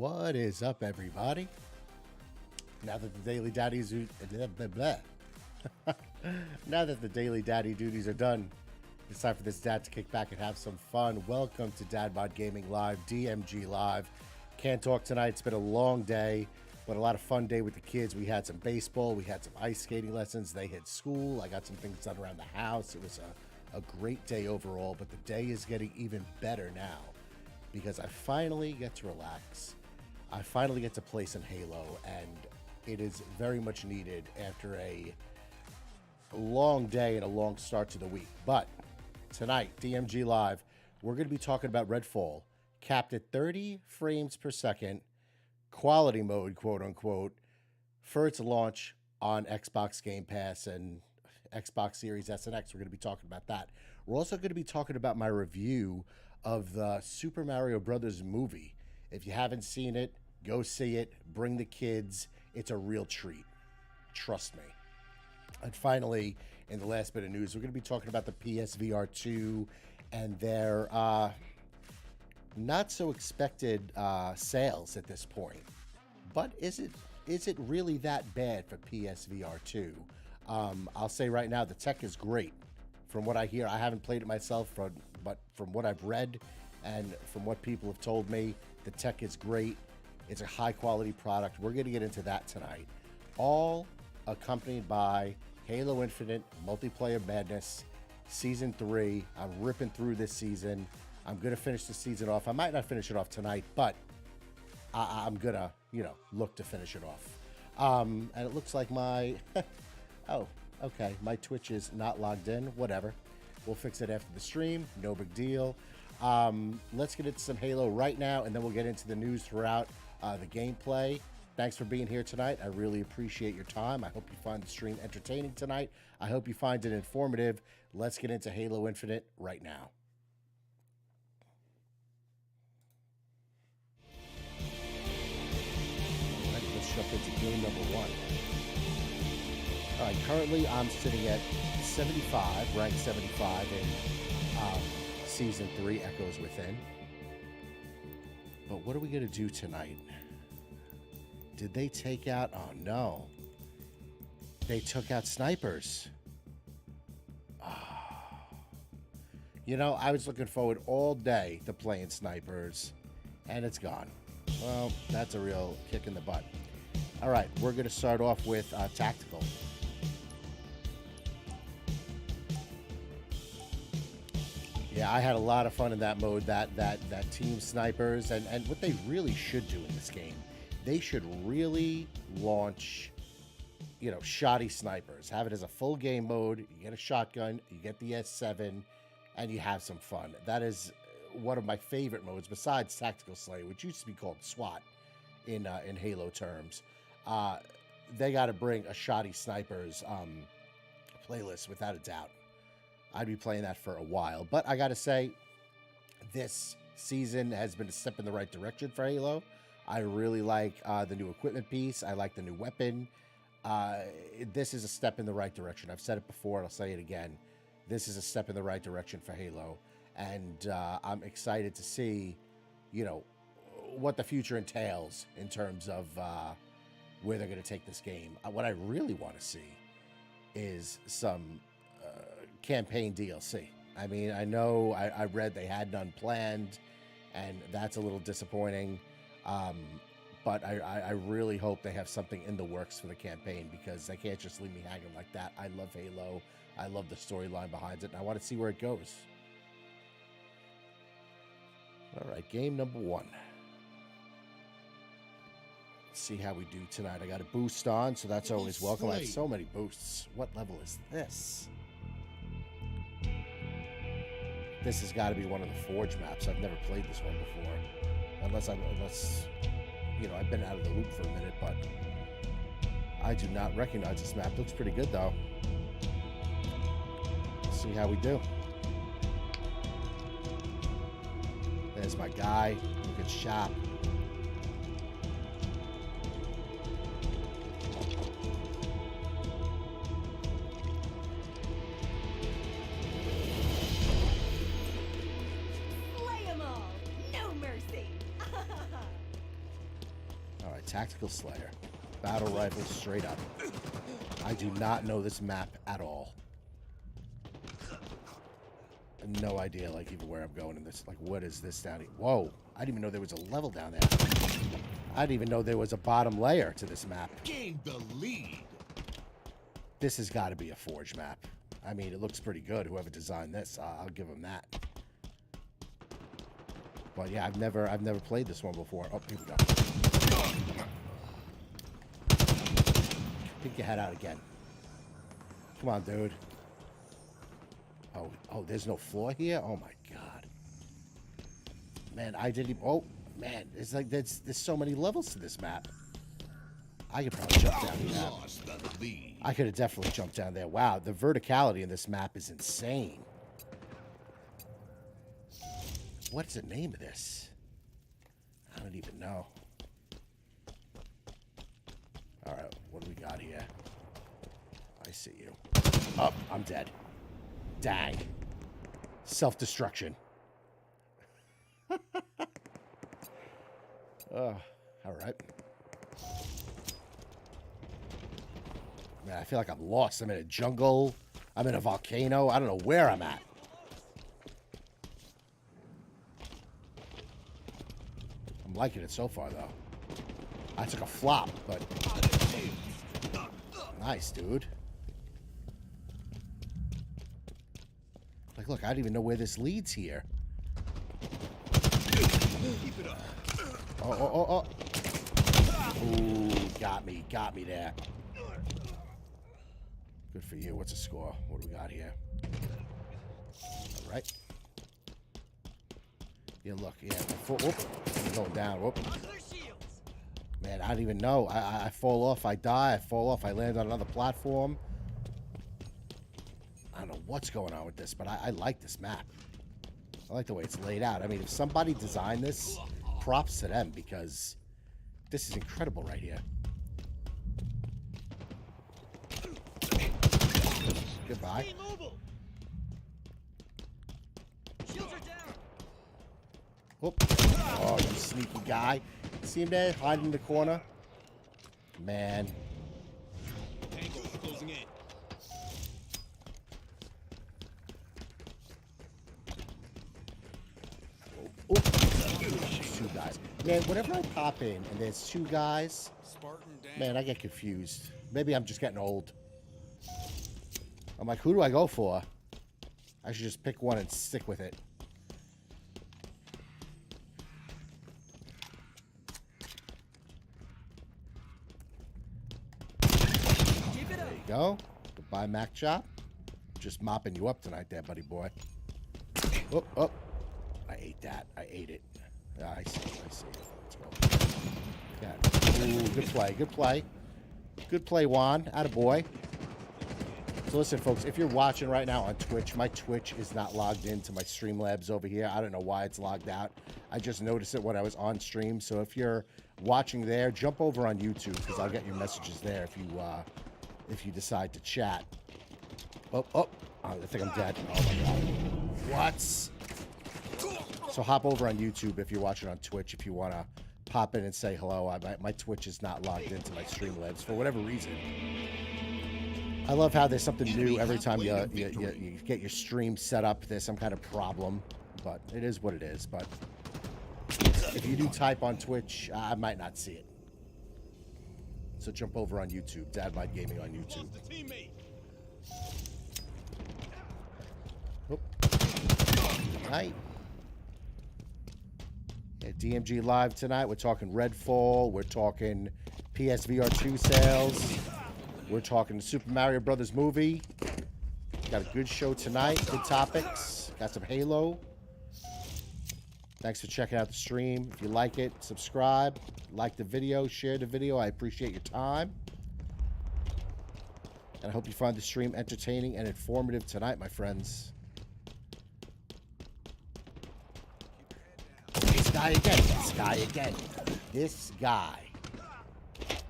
What is up, everybody? Now that the daily daddies now that the daily daddy duties are done, it's time for this dad to kick back and have some fun. Welcome to Dad Bod Gaming Live, DMG Live. Can't talk tonight. It's been a long day, but a lot of fun day with the kids. We had some baseball. We had some ice skating lessons. They hit school. I got some things done around the house. It was a great day overall, but the day is getting even better now because I finally get to relax. I finally get to play some Halo, and it is very much needed after a long day and a long start to the week. But tonight, DMG Live, we're going to be talking about Redfall, capped at 30 frames per second, quality mode, quote unquote, for its launch on Xbox Game Pass and Xbox Series S and X. We're going to be talking about that. We're also going to be talking about my review of the Super Mario Brothers movie. If you haven't seen it, go see it. Bring the kids. It's a real treat. Trust me. And finally, in the last bit of news, we're going to be talking about the PSVR2 and their not so expected sales at this point. But is it really that bad for PSVR2? I'll say right now, the tech is great. From what I hear, I haven't played it myself, but from what I've read and from what people have told me, the tech is great. It's a high-quality product. We're going to get into that tonight. All accompanied by Halo Infinite Multiplayer Madness Season 3. I'm ripping through this season. I'm going to finish the season off. I might not finish it off tonight, but I'm going to, look to finish it off. And it looks like my... oh, okay. My Twitch is not logged in. Whatever. We'll fix it after the stream. No big deal. Let's get into some Halo right now, and then we'll get into the news throughout the gameplay. Thanks for being here tonight. I really appreciate your time. I hope you find the stream entertaining tonight. I hope you find it informative. Let's get into Halo Infinite right now. All right, let's jump into game number one. All right, currently I'm sitting at 75, ranked 75 in Season 3, Echoes Within. But what are we going to do tonight? Did they take out... Oh, no. They took out snipers. Oh. I was looking forward all day to playing snipers, and it's gone. Well, that's a real kick in the butt. All right, we're going to start off with tactical. Yeah, I had a lot of fun in that mode, that team snipers, and what they really should do in this game, they should really launch, shoddy snipers. Have it as a full game mode. You get a shotgun, you get the S7, and you have some fun. That is one of my favorite modes besides Tactical Slayer, which used to be called SWAT in Halo terms. They got to bring a shoddy snipers playlist without a doubt. I'd be playing that for a while. But I got to say, this season has been a step in the right direction for Halo. I really like the new equipment piece. I like the new weapon. This is a step in the right direction. I've said it before, and I'll say it again. This is a step in the right direction for Halo. And I'm excited to see, what the future entails in terms of where they're going to take this game. What I really want to see is some... campaign DLC. I mean, I know I read they had none planned, and that's a little disappointing. But I really hope they have something in the works for the campaign, because they can't just leave me hanging like that. I love Halo. I love the storyline behind it, and I want to see where it goes. All right, game number one. Let's see how we do tonight. I got a boost on, so that's always welcome. I have so many boosts. What level is this? This has got to be one of the Forge maps. I've never played this one before. Unless, I've been out of the loop for a minute, but I do not recognize this map. Looks pretty good, though. Let's see how we do. There's my guy. Looking sharp. Tactical Slayer. Battle rifle straight up. I do not know this map at all. No idea, like, even where I'm going in this. Like, what is this down here? Whoa. I didn't even know there was a level down there. I didn't even know there was a bottom layer to this map. Gain the lead. This has got to be a Forge map. I mean, it looks pretty good. Whoever designed this, I'll give them that. But yeah, I've never played this one before. Oh, here we go. Pick your head out again. Come on, dude. Oh, there's no floor here? Oh my god. Man, I didn't even, oh, man, it's like there's so many levels to this map. I could probably jump down here. I could have definitely jumped down there. Wow, the verticality in this map is insane. What's the name of this? I don't even know. Alright, what do we got here? I see you. Oh, I'm dead. Dang. Self-destruction. Oh, alright. Man, I feel like I'm lost. I'm in a jungle. I'm in a volcano. I don't know where I'm at. I'm liking it so far, though. I took a flop, but... Nice, dude. Like, look, I don't even know where this leads here. Oh. Ooh, got me there. Good for you. What's the score? What do we got here? All right. Yeah, look, yeah. Whoop. I'm going down. Whoop. Man, I don't even know. I fall off. I die. I fall off. I land on another platform. I don't know what's going on with this, but I like this map. I like the way it's laid out. I mean, if somebody designed this, props to them, because this is incredible right here. Goodbye. Whoop. Oh, you sneaky guy. See him there, hiding in the corner? Man. Closing in. Oh, two guys. Man, whenever I pop in and there's two guys, man, I get confused. Maybe I'm just getting old. I'm like, who do I go for? I should just pick one and stick with it. There you go. Goodbye, Mac Chop. Just mopping you up tonight there, buddy boy. Oh. I ate that. I ate it. I see it. Let's go. Yeah. Ooh, good play. Good play, Juan. Attaboy. So listen, folks, if you're watching right now on Twitch, my Twitch is not logged into my Streamlabs over here. I don't know why it's logged out. I just noticed it when I was on stream. So if you're watching there, jump over on YouTube, because I'll get your messages there if you decide to chat. Oh, I think I'm dead. Oh my god. What? So hop over on YouTube if you're watching on Twitch, if you want to pop in and say hello. My Twitch is not logged into my Streamlabs for whatever reason. I love how there's something new every time you get your stream set up. There's some kind of problem, but it is what it is. But if you do type on Twitch, I might not see it. So jump over on YouTube, Dadbod Gaming on YouTube. Oh. Good night. Yeah, DMG Live tonight. We're talking Redfall. We're talking PSVR2 sales. We're talking Super Mario Brothers movie. Got a good show tonight. Good topics. Got some Halo. Thanks for checking out the stream. If you like it, subscribe. Like the video. Share the video. I appreciate your time. And I hope you find the stream entertaining and informative tonight, my friends. This guy again. This guy.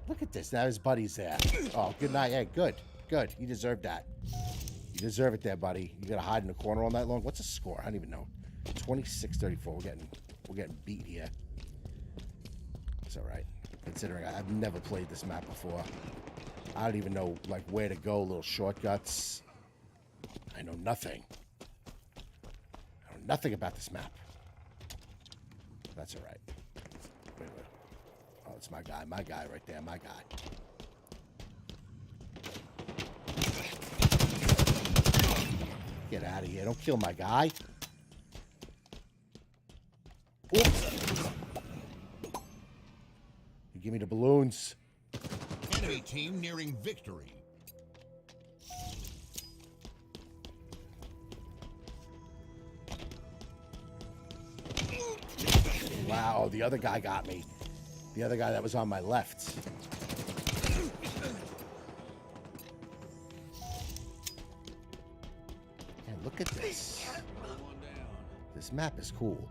Look at this. Now his buddy's there. Oh, good night. Yeah, good. You deserve that. You deserve it there, buddy. You gotta hide in the corner all night long. What's the score? I don't even know. 26-34. We're getting beat here. It's all right. Considering I've never played this map before. I don't even know, like, where to go, little shortcuts. I know nothing. I know nothing about this map. That's alright. Wait. Oh, it's my guy right there, my guy. Get out of here, don't kill my guy. Oops. You give me the balloons. Enemy team nearing victory. Wow, the other guy got me. The other guy that was on my left. Man, look at this. This map is cool.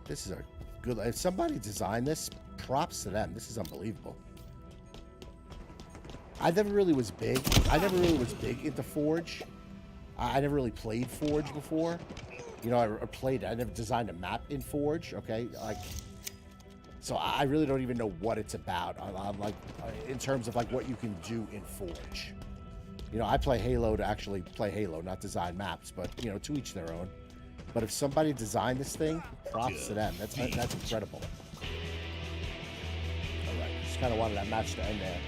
This is a good... If somebody designed this, props to them. This is unbelievable. I never really was big into Forge. I never really played Forge before. You know, I played it. I never designed a map in Forge, okay? Like, so I really don't even know what it's about. I'm like, in terms of like what you can do in Forge. You know, I play Halo to actually play Halo, not design maps, but, you know, to each their own. But if somebody designed this thing, props to them. That's incredible. All right, just kind of wanted that match to end there.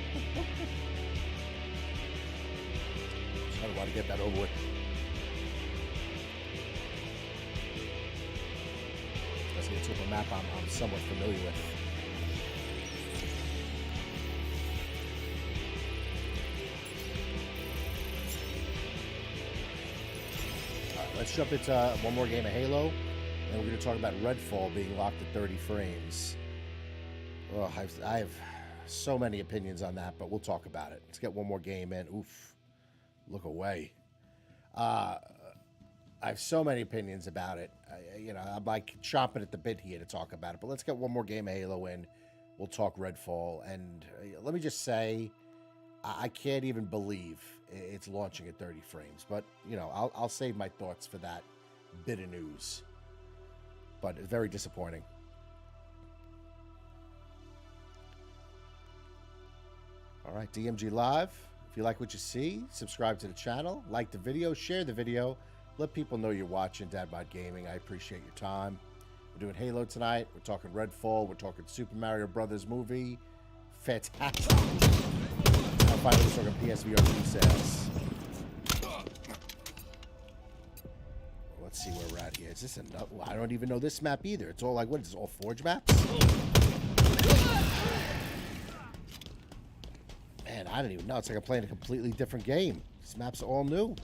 Just kind of want to get that over with. Let's get to a map I'm somewhat familiar with. Let's jump into one more game of Halo, and we're going to talk about Redfall being locked at 30 frames. Oh, I have so many opinions on that, but we'll talk about it. Let's get one more game in. Oof. Look away. I have so many opinions about it. You know, I'm like chomping at the bit here to talk about it, but let's get one more game of Halo in. We'll talk Redfall, and let me just say, I can't even believe it's launching at 30 frames, but you know, I'll save my thoughts for that bit of news. But it's very disappointing. All right, DMG Live. If you like what you see, subscribe to the channel, like the video, share the video, let people know you're watching DadBod Gaming. I appreciate your time. We're doing Halo tonight. We're talking Redfall. We're talking Super Mario Brothers movie. Fantastic. I'll finally talking PSVR2 sales. Let's see where we're at here. Is this enough? Well, I don't even know this map either. It's all like, what is this, all Forge maps? Man, I don't even know. It's like I'm playing a completely different game. These maps are all new.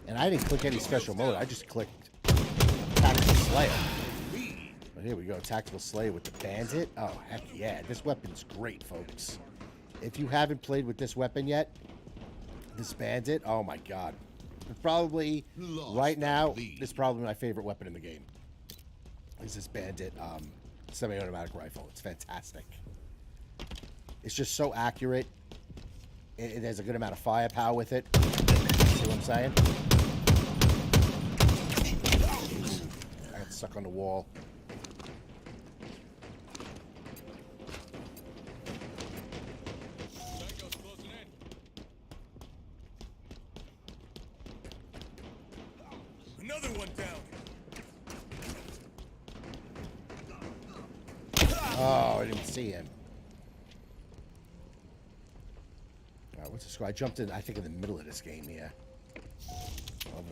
And I didn't click any special mode. I just clicked Tactical Slayer. But here we go. Tactical Slayer with the Bandit. Oh, heck yeah. This weapon's great, folks. If you haven't played with this weapon yet, this Bandit, oh my god. Probably, right now, this is probably my favorite weapon in the game. Is this Bandit semi-automatic rifle. It's fantastic. It's just so accurate. It has a good amount of firepower with it. See what I'm saying? I got stuck on the wall. Another one down. Oh, I didn't see him. All right, what's the score? I jumped in, I think, in the middle of this game here.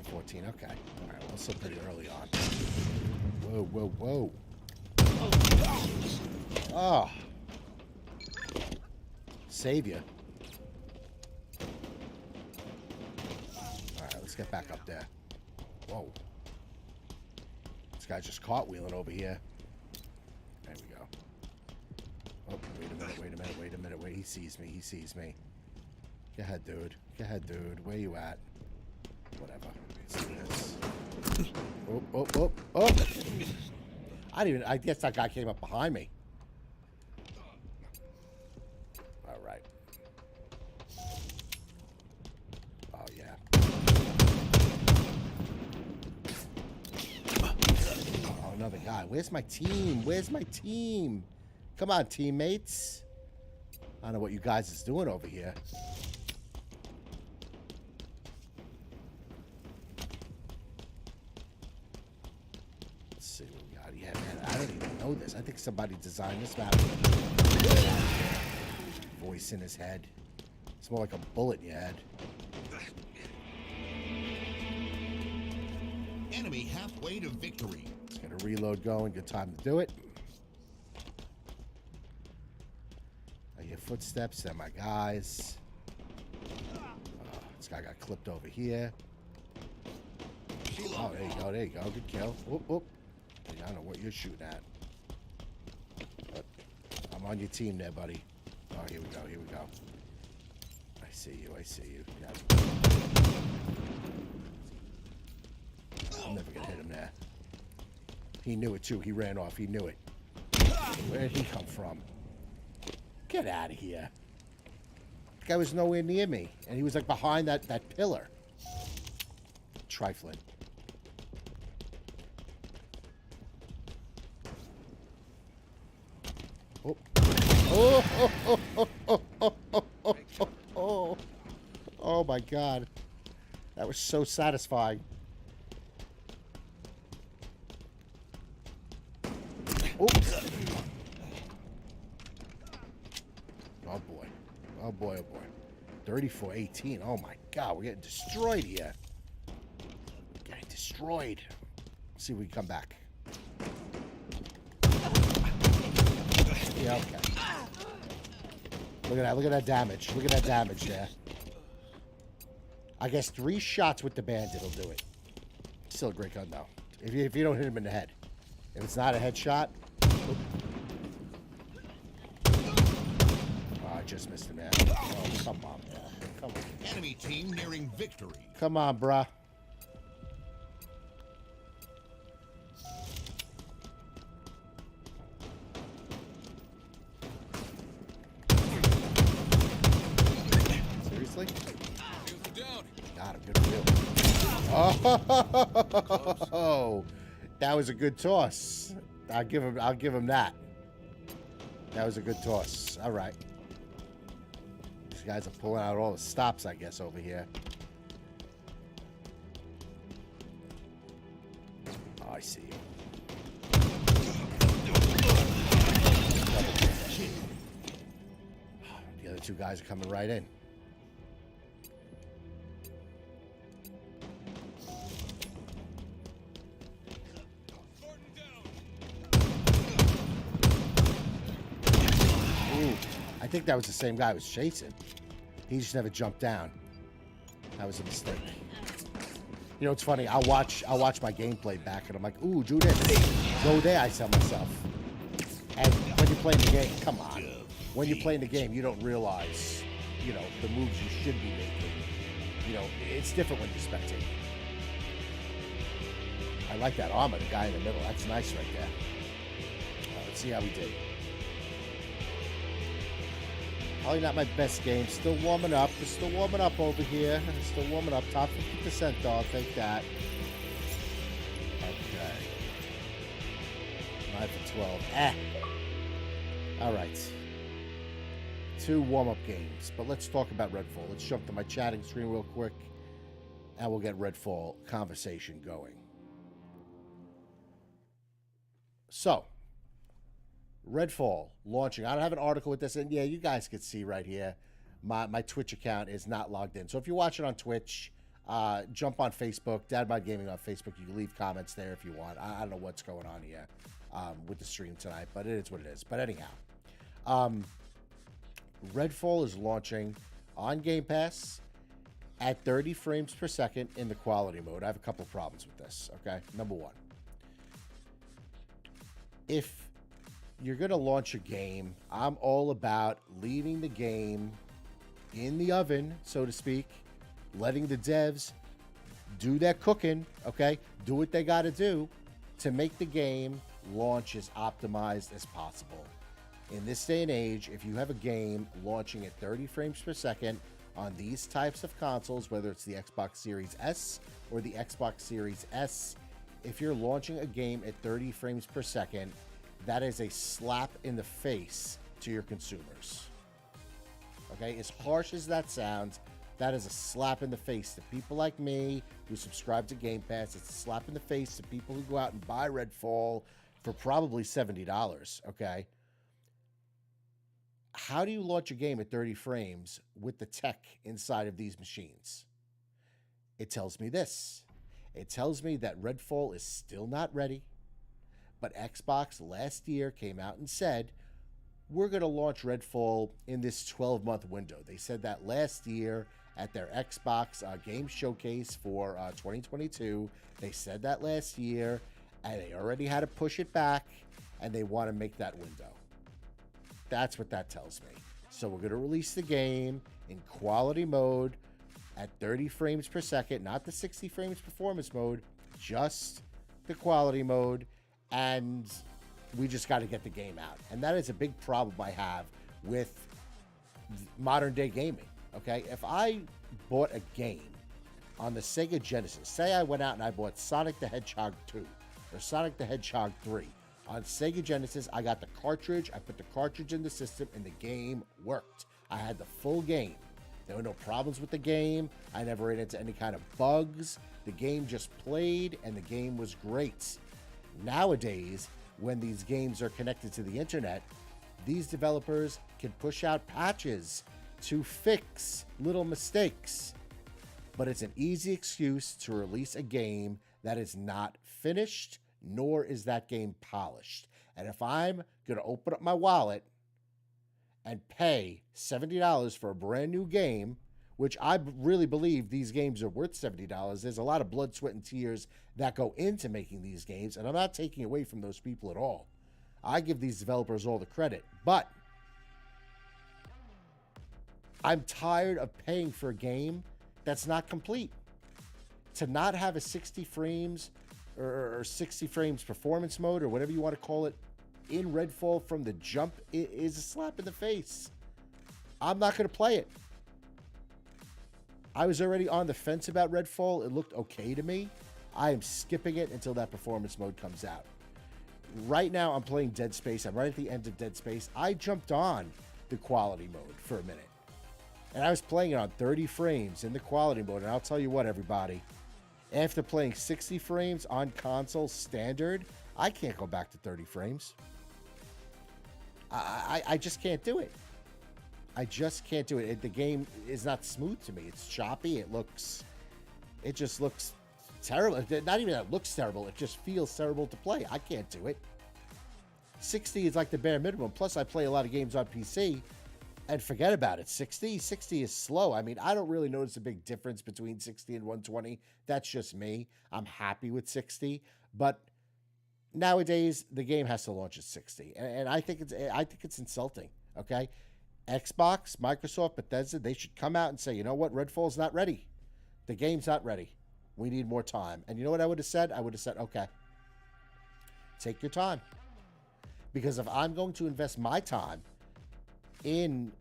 11-14, okay. All right, well, still pretty early on. Whoa, whoa, whoa. Oh. Savior. All right, let's get back up there. Whoa. This guy's just cartwheeling over here. There we go. Oh, wait a minute. Wait, he sees me. Go ahead, dude. Where you at? Whatever. Let's do this. Oh. I guess that guy came up behind me. All right. Oh, yeah. Oh, another guy? Where's my team? Where's my team? Come on, teammates. I don't know what you guys is doing over here. Let's see what we got. Yeah, man, I don't even know this. I think somebody designed this map. Voice in his head. It's more like a bullet in your head. Enemy halfway to victory. Let's get a reload going. Good time to do it. I hear footsteps. They're my guys. This guy got clipped over here. Oh, there you go. There you go. Good kill. Whoop, whoop. I don't know what you're shooting at. But I'm on your team there, buddy. Oh, here we go. Here we go. I see you. I see you. Yeah. I'm never going to hit him there. He knew it, too. He ran off. He knew it. Where did he come from? Get out of here. The guy was nowhere near me. And he was, like, behind that pillar. Trifling. Oh. Oh, oh, oh, oh, oh, oh, oh, oh, oh. Oh, my God. That was so satisfying. Oops. Oh, boy. Oh, boy, oh, boy. 34-18. Oh, my God. We're getting destroyed here. Getting destroyed. Let's see if we can come back. Yeah, okay. Look at that. Look at that damage. Look at that damage there. I guess 3 shots with the bandit will do it. Still a great gun, though. If you don't hit him in the head. If it's not a headshot. Oh, I just missed him there. Oh, come on, bro. Come on. Enemy team nearing victory. Come on, bruh. Seriously? Got him. Good deal. Oh, that was a good toss. I'll give him that. That was a good toss. All right. These guys are pulling out all the stops, I guess, over here. Oh, I see you. The other 2 guys are coming right in. I think that was the same guy I was chasing. He just never jumped down. That was a mistake. You know, it's funny. I'll watch my gameplay back, and I'm like, ooh, do this. Go there, I tell myself. And when you're playing the game, come on. When you're playing the game, you don't realize, you know, the moves you should be making. You know, it's different when you're spectating. I like that armor, the guy in the middle. That's nice right there. Let's see how we did. Probably not my best game. Still warming up. We're still warming up over here. Still warming up. Top 50% though. I'll take that. Okay. 9 for 12. Alright. 2 warm-up games. But let's talk about Redfall. Let's jump to my chatting screen real quick. And we'll get Redfall conversation going. So. Redfall launching. I don't have an article with this, and yeah, you guys can see right here. My Twitch account is not logged in. So if you watch it on Twitch, jump on Facebook, Dadbod Gaming on Facebook. You can leave comments there if you want. I don't know what's going on here with the stream tonight, but it is what it is. But anyhow, Redfall is launching on Game Pass at 30 frames per second in the quality mode. I have a couple problems with this, okay? Number one, if you're going to launch a game, I'm all about leaving the game in the oven, so to speak, letting the devs do their cooking, okay? Do what they got to do to make the game launch as optimized as possible. In this day and age, if you have a game launching at 30 frames per second on these types of consoles, whether it's the Xbox Series S or the Xbox Series S, if you're launching a game at 30 frames per second, that is a slap in the face to your consumers. Okay, as harsh as that sounds, that is a slap in the face to people like me who subscribe to Game Pass. It's a slap in the face to people who go out and buy Redfall for probably $70, okay? How do you launch a game at 30 frames with the tech inside of these machines? It tells me this. It tells me that Redfall is still not ready, but Xbox last year came out and said, we're going to launch Redfall in this 12-month window. They said that last year at their Xbox Game Showcase for 2022. They said that last year, and they already had to push it back, and they want to make that window. That's what that tells me. So we're going to release the game in quality mode at 30 frames per second, not the 60 frames performance mode, just the quality mode, and we just got to get the game out. And that is a big problem I have with modern day gaming. Okay, if I bought a game on the Sega Genesis, say I went out and I bought Sonic the Hedgehog 2 or Sonic the Hedgehog 3 on Sega Genesis, I got the cartridge, I put the cartridge in the system, and the game worked. I had the full game. There were no problems with the game. I never ran into any kind of bugs. The game just played, and the game was great. Nowadays, when these games are connected to the internet, these developers can push out patches to fix little mistakes. But it's an easy excuse to release a game that is not finished, nor is that game polished. And if I'm going to open up my wallet and pay $70 for a brand new game, which I really believe these games are worth $70, there's a lot of blood, sweat, and tears that go into making these games, and I'm not taking away from those people at all. I give these developers all the credit, but I'm tired of paying for a game that's not complete. To not have a 60 frames or 60 frames performance mode or whatever you want to call it in Redfall from the jump is a slap in the face. I'm not going to play it. I was already on the fence about Redfall. It looked okay to me. I am skipping it until that performance mode comes out. Right now, I'm playing Dead Space. I'm right at the end of Dead Space. I jumped on the quality mode for a minute. And I was playing it on 30 frames in the quality mode. And I'll tell you what, everybody. After playing 60 frames on console standard, I can't go back to 30 frames. I just can't do it. I just can't do it. The game is not smooth to me. It's choppy. It just looks terrible. Not even that it looks terrible. It just feels terrible to play. I can't do it. 60 is like the bare minimum. Plus, I play a lot of games on PC. And forget about it. 60 is slow. I mean, I don't really notice a big difference between 60 and 120. That's just me. I'm happy with 60. But nowadays, the game has to launch at 60. And I think it's insulting. Okay? Xbox, Microsoft, Bethesda, they should come out and say, you know what? Redfall's not ready. The game's not ready. We need more time. And you know what I would have said? I would have said, okay, take your time. Because if I'm going to invest my time in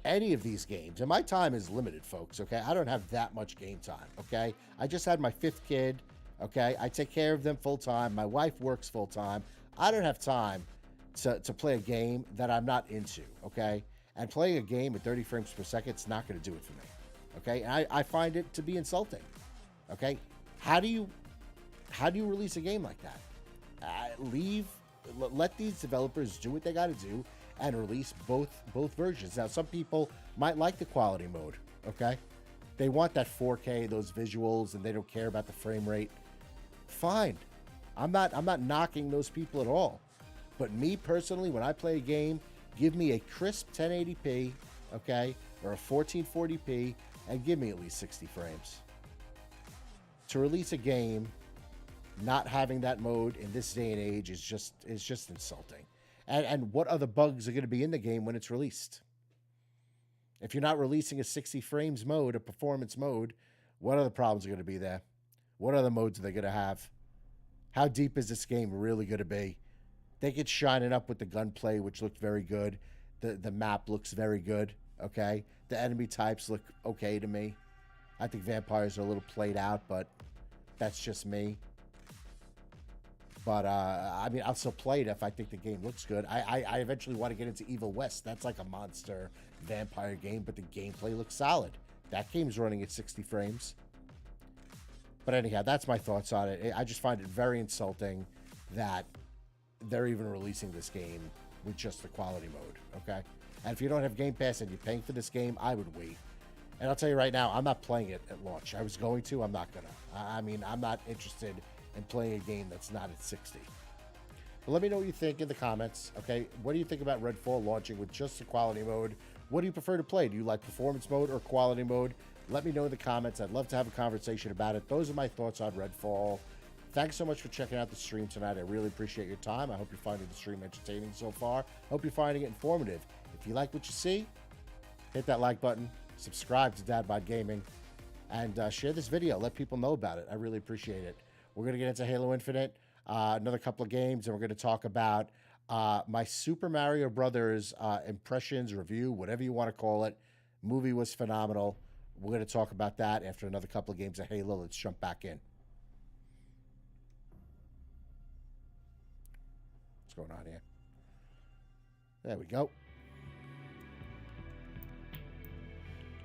any of these games, and my time is limited, folks, okay? I don't have that much game time, okay? I just had my 5th kid, okay? I take care of them full time. My wife works full time. I don't have time to play a game that I'm not into, okay? And playing a game at 30 frames per second, it's not going to do it for me, okay? And I find it to be insulting, okay? How do you release a game like that? Let these developers do what they got to do and release both versions. Now, some people might like the quality mode, okay? They want that 4K, those visuals, and they don't care about the frame rate. Fine. I'm not knocking those people at all. But me personally, when I play a game, give me a crisp 1080p, okay, or a 1440p, and give me at least 60 frames. To release a game not having that mode in this day and age is just insulting. And what other bugs are going to be in the game when it's released? If you're not releasing a 60 frames mode, a performance mode, what other problems are going to be there? What other modes are they going to have? How deep is this game really going to be? They could shine it up with the gunplay, which looked very good. The map looks very good, okay? The enemy types look okay to me. I think vampires are a little played out, but That's just me. But, I mean, I'll still play it if I think the game looks good. I eventually want to get into Evil West. That's like a monster vampire game, but the gameplay looks solid. That game's running at 60 frames. But anyhow, that's my thoughts on it. I just find it very insulting that they're even releasing this game with just the quality mode, okay? And if you don't have Game Pass and you're paying for this game, I would wait. And I'll tell you right now, I'm not playing it at launch. I was going to, I'm not gonna. I mean, I'm not interested in playing a game that's not at 60. But let me know what you think in the comments, okay? What do you think about Redfall launching with just the quality mode? What do you prefer to play? Do you like performance mode or quality mode? Let me know in the comments. I'd love to have a conversation about it. Those are my thoughts on Redfall. Thanks so much for checking out the stream tonight. I really appreciate your time. I hope you're finding the stream entertaining so far. Hope you're finding it informative. If you like what you see, hit that like button, subscribe to DadBod Gaming, and share this video. Let people know about it. I really appreciate it. We're going to get into Halo Infinite, another couple of games, and we're going to talk about my Super Mario Brothers impressions, review, whatever you want to call it. Movie was phenomenal. We're going to talk about that after another couple of games of Halo. Let's jump back in. What's going on here? There we go.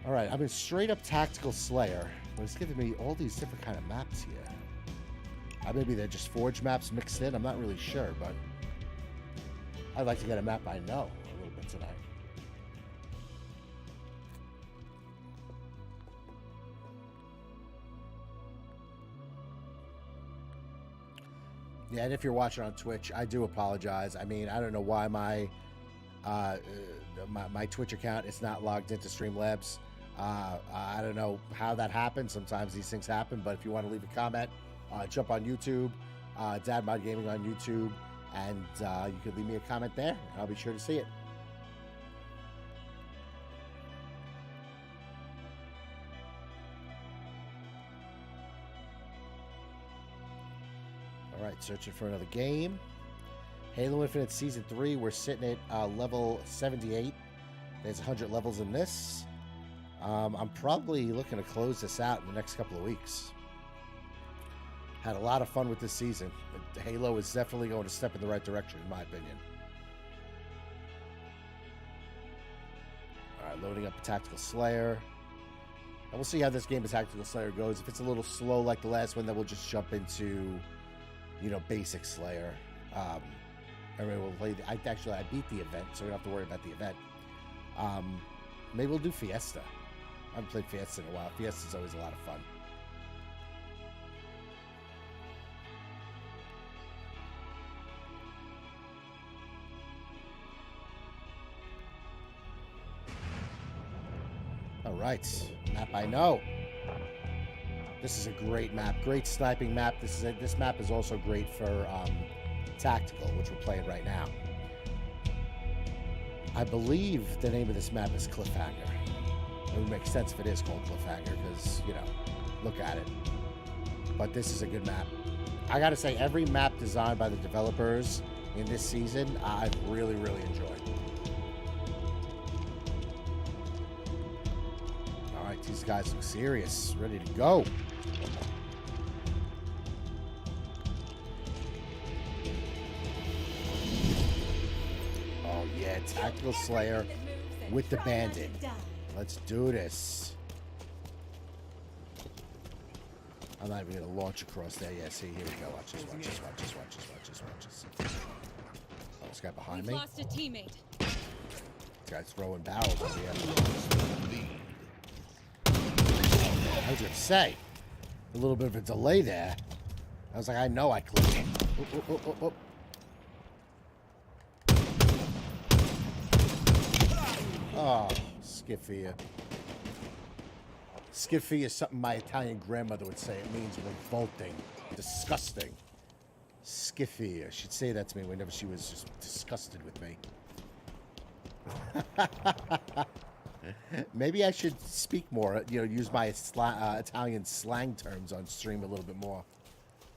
All right, I'm in straight up Tactical Slayer, but it's giving me all these different kind of maps here. Maybe they're just Forge maps mixed in. I'm not really sure, but I'd like to get a map I know a little bit tonight. Yeah, and if you're watching on Twitch, I do apologize. I mean, I don't know why my Twitch account is not logged into Streamlabs. I don't know how that happened. Sometimes these things happen, but if you want to leave a comment, jump on YouTube, DadBod Gaming on YouTube, and you can leave me a comment there, and I'll be sure to see it. All right, searching for another game. Halo Infinite Season 3, we're sitting at level 78. There's 100 levels in this. I'm probably looking to close this out in the next couple of weeks. Had a lot of fun with this season. Halo is definitely going to step in the right direction, in my opinion. All right, loading up a Tactical Slayer. And we'll see how this game of Tactical Slayer goes. If it's a little slow like the last one, then we'll just jump into, you know, basic Slayer. I mean, we'll play. I beat the event, so we don't have to worry about the event. Maybe we'll do Fiesta. I haven't played Fiesta in a while. Fiesta's always a lot of fun. All right, map I know. This is a great map, great sniping map. This map is also great for tactical, which we're playing right now. I believe the name of this map is Cliffhanger. It would make sense if it is called Cliffhanger because, you know, look at it. But this is a good map. I gotta say, every map designed by the developers in this season, I've really, really enjoyed. All right, these guys look serious, ready to go. Oh yeah, Tactical Slayer with the Bandit. Let's do this. I'm not even gonna launch across there. Yeah, see, here we go. Watch this, watch this, watch this, watch this, watch this, watch this. Oh, this guy behind me. Lost a teammate. This guy's throwing barrels over here. I was gonna say, a little bit of a delay there. I was like, I know I clicked. Oh, Skiffia. Skiffy is something my Italian grandmother would say. It means revolting, disgusting. Skiffy. She'd say that to me whenever she was just disgusted with me. Maybe I should speak more, you know, use my Italian slang terms on stream a little bit more.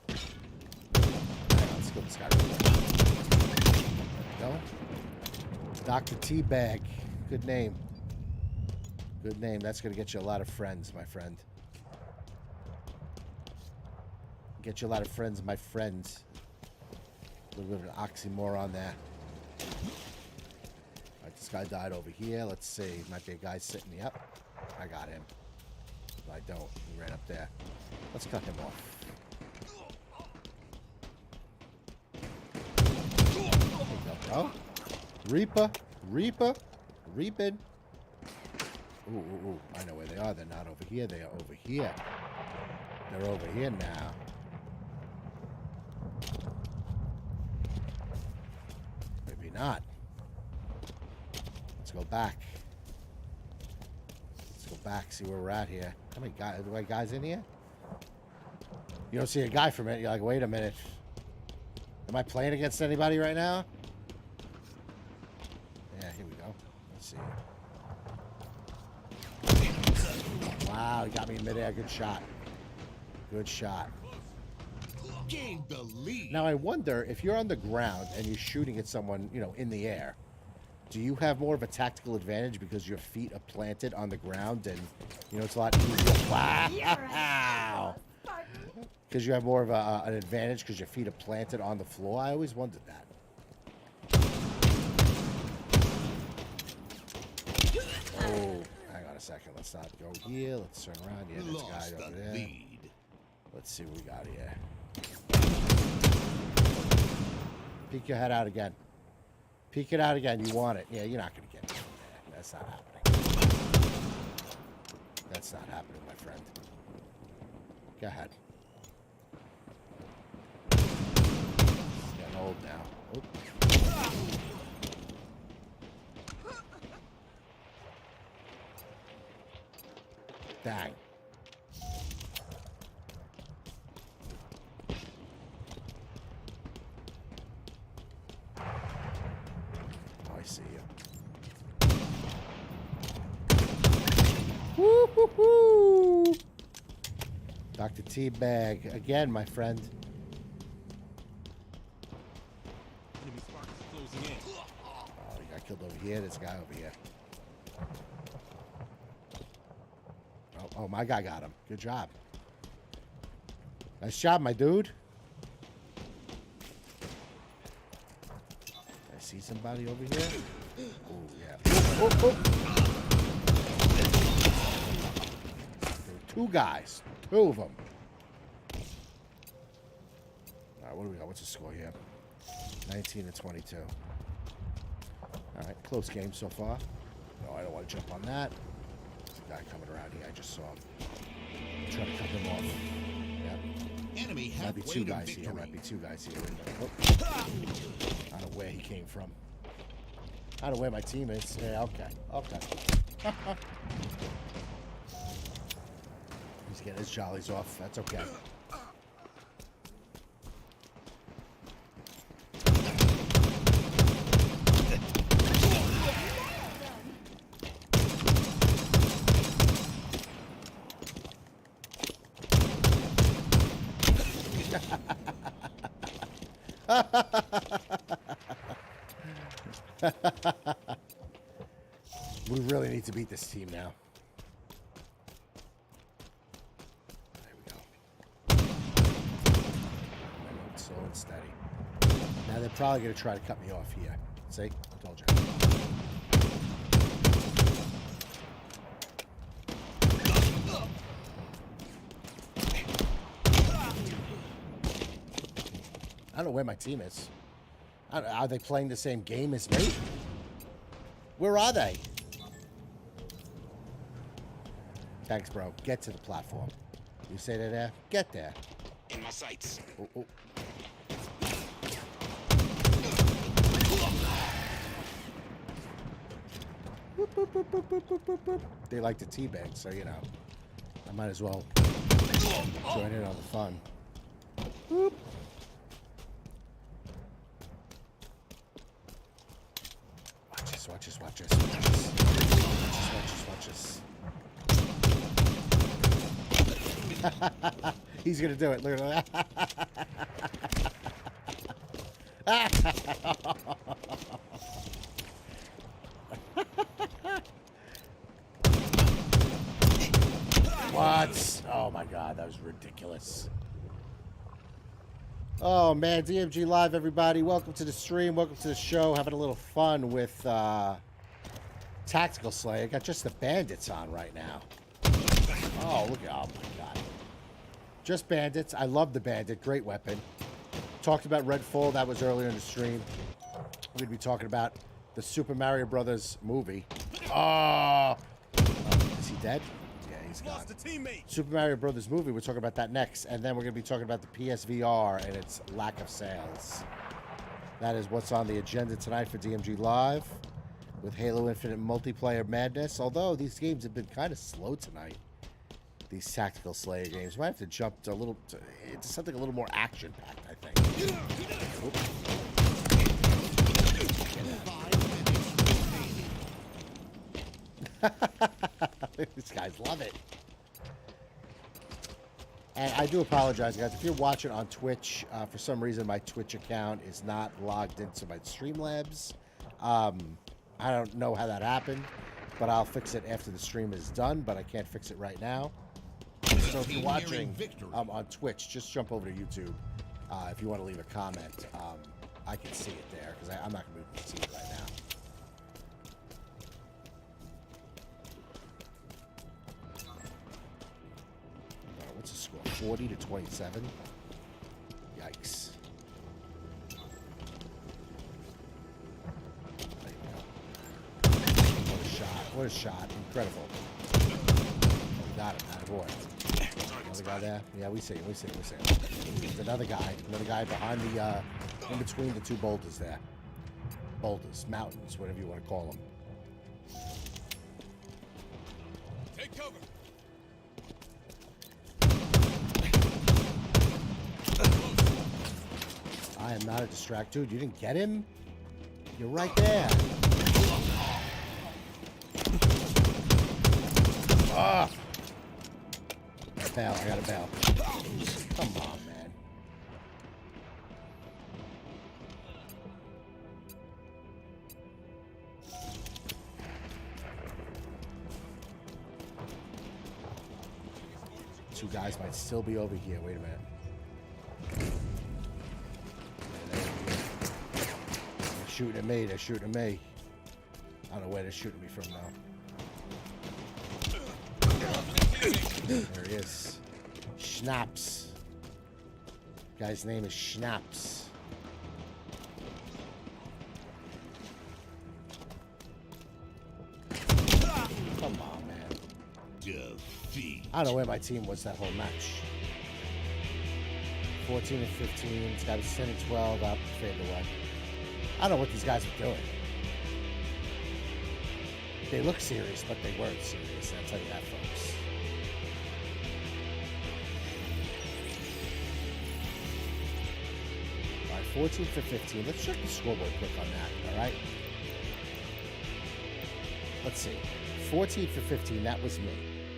Let's go this guy real quick. There we go. Dr. Teabag. Good name. Good name. That's going to get you a lot of friends, my friend. Get you a lot of friends, my friends. A little bit of an oxymoron there. Alright, this guy died over here. Let's see. Might be a guy sitting me up. I got him. If I don't, he ran up there. Let's cut him off. There you go, bro. Reaper. Reaper. Reaping. Ooh, ooh, ooh. I know where they are. They're not over here. They are over here. They're over here now. Maybe not. Let's go back. Let's go back, see where we're at here. How many guys? Do I guys in here? You don't see a guy for a minute. You're like, wait a minute. Am I playing against anybody right now? Yeah, here we go. Let's see. Wow, he got me in midair. Good shot. Good shot. Gained the lead. Now, I wonder if you're on the ground and you're shooting at someone, you know, in the air, do you have more of a tactical advantage because your feet are planted on the ground and, you know, it's a lot easier? Wow! Because you have more of an advantage because your feet are planted on the floor? I always wondered that. Oh, hang on a second. Let's not go here. Let's turn around. Yeah, this Lost guy over the there. lead. Let's see what we got here. Peek your head out again. Peek it out again. You want it. Yeah, you're not going to get it. Yeah, that's not happening. That's not happening, my friend. Go ahead. It's getting old now. Oop. Dang. Oh, I see you. Woo-hoo-hoo! Dr. Teabag again, my friend. Enemy Spark is closing in. Oh, you got killed over here. This guy over here. Oh, my guy got him. Good job. Nice job, my dude. I see somebody over here. Oh, yeah. Oh, oh. There were two guys. Two of them. All right, what do we got? What's the score here? 19-22. All right, close game so far. No, I don't want to jump on that. Guy coming around here. I just saw him. I'm trying to cut him off. Yep. Enemy Might be halfway two to guys here. victory. Might be two guys here. Oh. I don't know where he came from. I don't know where my team is. Yeah, okay. Okay. He's getting his jollies off. That's okay. We really need to beat this team now. There we go. Slow and steady. Now they're probably going to try to cut me off here. See? I told you. I don't know where my team is. Are they playing the same game as me? Where are they? Thanks, bro. Get to the platform. You say they're there? Get there. In my sights. Oh, oh. Boop, boop, boop, boop, boop, boop, boop, boop. They like to teabag, so, you know, I might as well join in on the fun. Boop. Watch this, watch this, watch this. Watch this. He's gonna do it. Look at that. What? Oh my god, that was ridiculous. Oh man, DMG Live, everybody. Welcome to the stream. Welcome to the show. Having a little fun with Tactical Slayer. Got just the bandits on right now. Oh, look at, oh my god. Just bandits. I love the bandit. Great weapon. Talked about Redfall. That was earlier in the stream. We're going to be talking about the Super Mario Brothers movie. Oh, is he dead? Yeah, he's gone. Lost a teammate. Super Mario Brothers movie. We're talking about that next. And then we're going to be talking about the PSVR and its lack of sales. That is what's on the agenda tonight for DMG Live with Halo Infinite multiplayer madness. Although these games have been kind of slow tonight. These Tactical Slayer games. Might have to jump to into something a little more action-packed, I think. Oops. These guys love it. And I do apologize, guys. If you're watching on Twitch, for some reason my Twitch account is not logged into my Streamlabs. I don't know how that happened, but I'll fix it after the stream is done, but I can't fix it right now. So if you're watching on Twitch, just jump over to YouTube. If you want to leave a comment, I can see it there, because I'm not going to be able to see it right now. What's the score? 40 to 27? Yikes. There you go. What a shot. What a shot. Incredible. We got him, that boy. Another guy there? Yeah, we see him. We see him. We see him. There's another guy behind the, in between the two boulders there. Boulders, mountains, whatever you want to call them. Take cover. I am not a distract. Dude, you didn't get him? You're right there. Ah! Bail. I gotta bail. Come on, man. Two guys might still be over here. Wait a minute. They're shooting at me. They're shooting at me. I don't know where they're shooting me from now. There he is. Schnapps. Guy's name is Schnapps. Come on, man. Defeat. I don't know where my team was that whole match. 14 and 15. This guy was 10 and 12. Out fade away. I don't know what these guys are doing. They look serious, but they weren't serious. I'll tell you that, folks. All right, 14 for 15. Let's check the scoreboard quick on that, all right? Let's see. 14 for 15, that was me.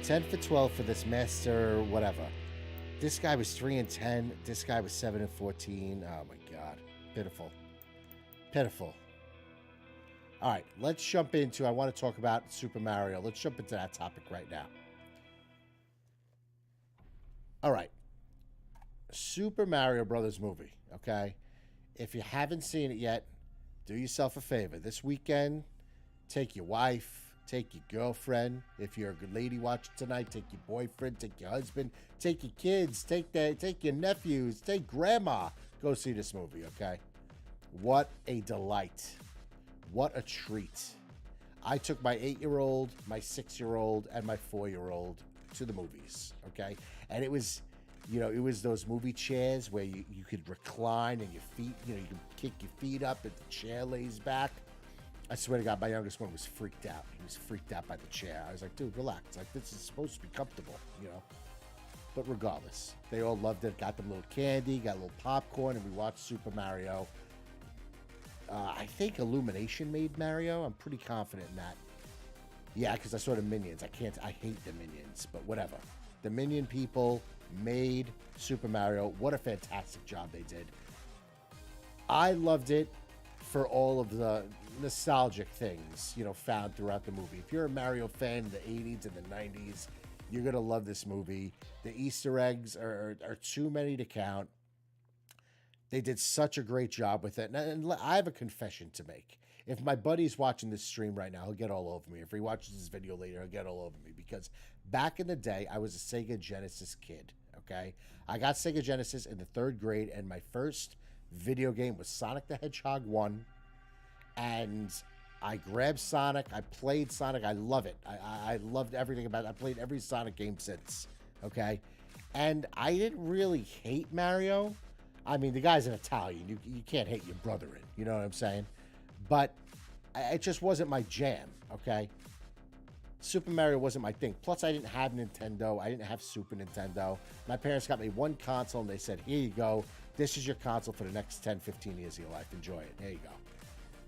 10 for 12 for this master whatever. This guy was 3 and 10. This guy was 7 and 14. Oh, my God. Pitiful. Pitiful. All right, let's jump into, I want to talk about Super Mario. Let's jump into that topic right now. All right. Super Mario Brothers movie, okay? If you haven't seen it yet, do yourself a favor. This weekend, take your wife, take your girlfriend. If you're a good lady watching tonight, take your boyfriend, take your husband, take your kids, take your nephews, take grandma. Go see this movie, okay? What a delight. What a treat. I took my 8-year-old, my 6-year-old, and my 4-year-old to the movies, okay? And it was, you know, it was those movie chairs where you could recline and your feet, you know, you could kick your feet up and the chair lays back. I swear to God, my youngest one was freaked out. He was freaked out by the chair. I was like, dude, relax. Like, this is supposed to be comfortable, you know? But regardless, they all loved it. Got them a little candy, got a little popcorn, and we watched Super Mario. I think Illumination made Mario. I'm pretty confident in that. Yeah, because I saw the Minions. I hate the Minions, but whatever. The Minion people made Super Mario. What a fantastic job they did. I loved it for all of the nostalgic things, you know, found throughout the movie. If you're a Mario fan in the 80s and the 90s, you're going to love this movie. The Easter eggs are too many to count. They did such a great job with it. And I have a confession to make. If my buddy's watching this stream right now, he'll get all over me. If he watches this video later, he'll get all over me. Because back in the day, I was a Sega Genesis kid, okay? I got Sega Genesis in the 3rd grade, and my first video game was Sonic the Hedgehog 1. And I grabbed Sonic. I played Sonic. I love it. I loved everything about it. I played every Sonic game since, okay? And I didn't really hate Mario. I mean, the guy's an Italian. You can't hate your brother in. You know what I'm saying? But it just wasn't my jam, okay? Super Mario wasn't my thing. Plus, I didn't have Nintendo. I didn't have Super Nintendo. My parents got me one console, and they said, here you go. This is your console for the next 10, 15 years of your life. Enjoy it. There you go.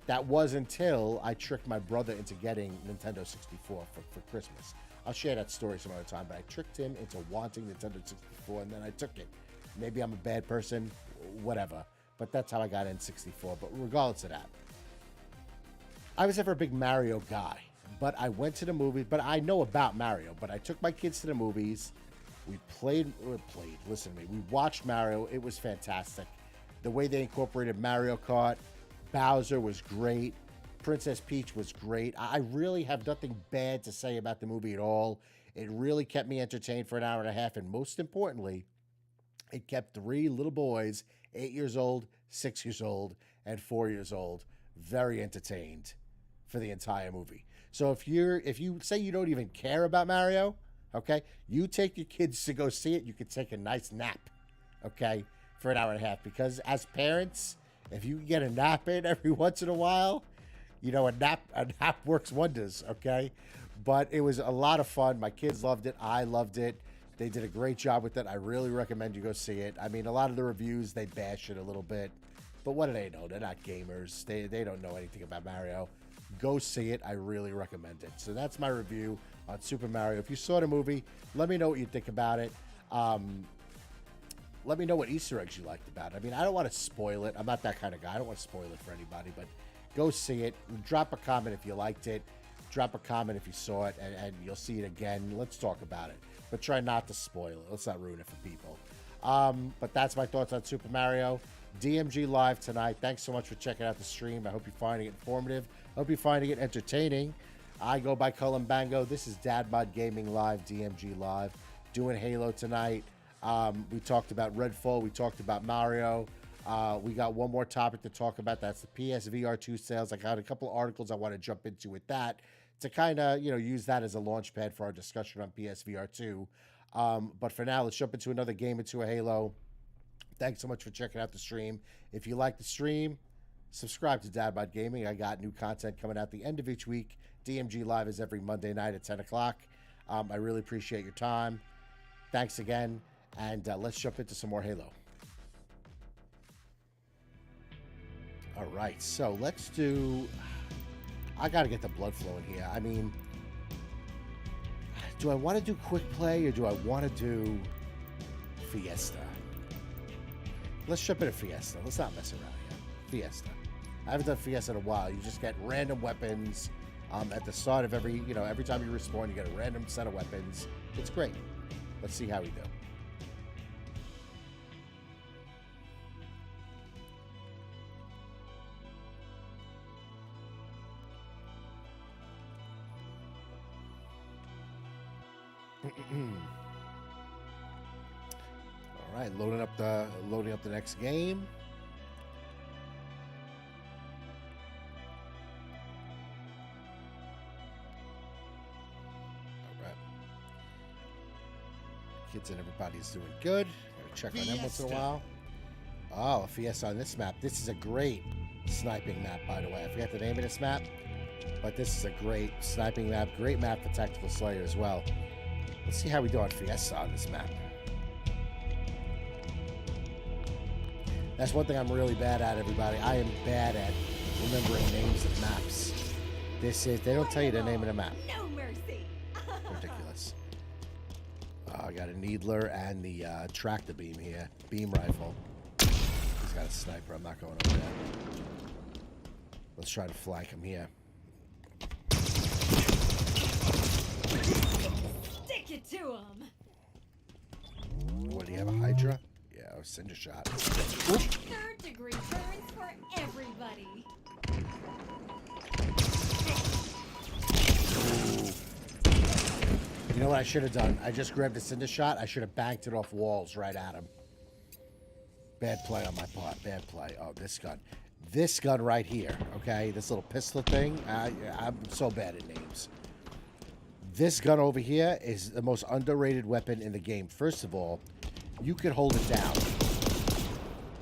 That was until I tricked my brother into getting Nintendo 64 for Christmas. I'll share that story some other time, but I tricked him into wanting Nintendo 64, and then I took it. Maybe I'm a bad person, whatever. But that's how I got in 64. But regardless of that, I was never a big Mario guy. But I went to the movies. But I know about Mario. But I took my kids to the movies. We listen to me. We watched Mario. It was fantastic. The way they incorporated Mario Kart. Bowser was great. Princess Peach was great. I really have nothing bad to say about the movie at all. It really kept me entertained for an hour and a half. And most importantly, it kept 3 little boys, 8 years old, 6 years old, and 4 years old, very entertained for the entire movie. So if you say you don't even care about Mario, okay, you take your kids to go see it, you could take a nice nap, okay, for an hour and a half. Because as parents, if you can get a nap in every once in a while, you know, a nap works wonders, okay? But it was a lot of fun. My kids loved it. I loved it. They did a great job with it. I really recommend you go see it. I mean, a lot of the reviews, they bash it a little bit. But what do they know? They're not gamers. They don't know anything about Mario. Go see it. I really recommend it. So that's my review on Super Mario. If you saw the movie, let me know what you think about it. Let me know what Easter eggs you liked about it. I mean, I don't want to spoil it. I'm not that kind of guy. I don't want to spoil it for anybody. But go see it. Drop a comment if you liked it. Drop a comment if you saw it, and you'll see it again. Let's talk about it. But try not to spoil it. Let's not ruin it for people. But that's my thoughts on Super Mario. DMG Live tonight. Thanks so much for checking out the stream. I hope you're finding it informative. I hope you're finding it entertaining. I go by COLUMBANGO. This is DadBod Gaming Live, DMG Live. Doing Halo tonight. We talked about Redfall. We talked about Mario. We got one more topic to talk about. That's the PSVR2 sales. I got a couple of articles I want to jump into with that to kind of, use that as a launch pad for our discussion on PSVR2. But for now, let's jump into another game, into a Halo. Thanks so much for checking out the stream. If you like the stream, subscribe to DadBod Gaming. I got new content coming out the end of each week. DMG Live is every Monday night at 10 o'clock. I really appreciate your time. Thanks again. And let's jump into some more Halo. All right, so let's do... I got to get the blood flowing here. I mean, do I want to do quick play or do I want to do Fiesta? Let's jump into Fiesta. Let's not mess around here. Fiesta. I haven't done Fiesta in a while. You just get random weapons at the start of every time you respawn, you get a random set of weapons. It's great. Let's see how we do. All right, loading up the next game. All right, kids and everybody's doing good. Gotta check on them once in a while. Oh, Fiesta on this map. This is a great sniping map, by the way. I forget the name of this map, but this is a great sniping map. Great map for Tactical Slayer as well. Let's see how we do on Fiesta on this map. That's one thing I'm really bad at, everybody. I am bad at remembering names of maps. They don't tell you the name of the map. No mercy. Ridiculous. I got a needler and the tractor beam here. Beam rifle. He's got a sniper. I'm not going over there. Let's try to flank him here. Stick it to him. What, do you have a Hydra? Yeah, cinder shot. Third degree burns for everybody. You know what I should have done? I just grabbed the cinder shot. I should have banked it off walls right at him. Bad play on my part. Bad play. Oh, this gun. This gun right here, okay? This little pistol thing. I'm so bad at names. This gun over here is the most underrated weapon in the game. First of all, you can hold it down.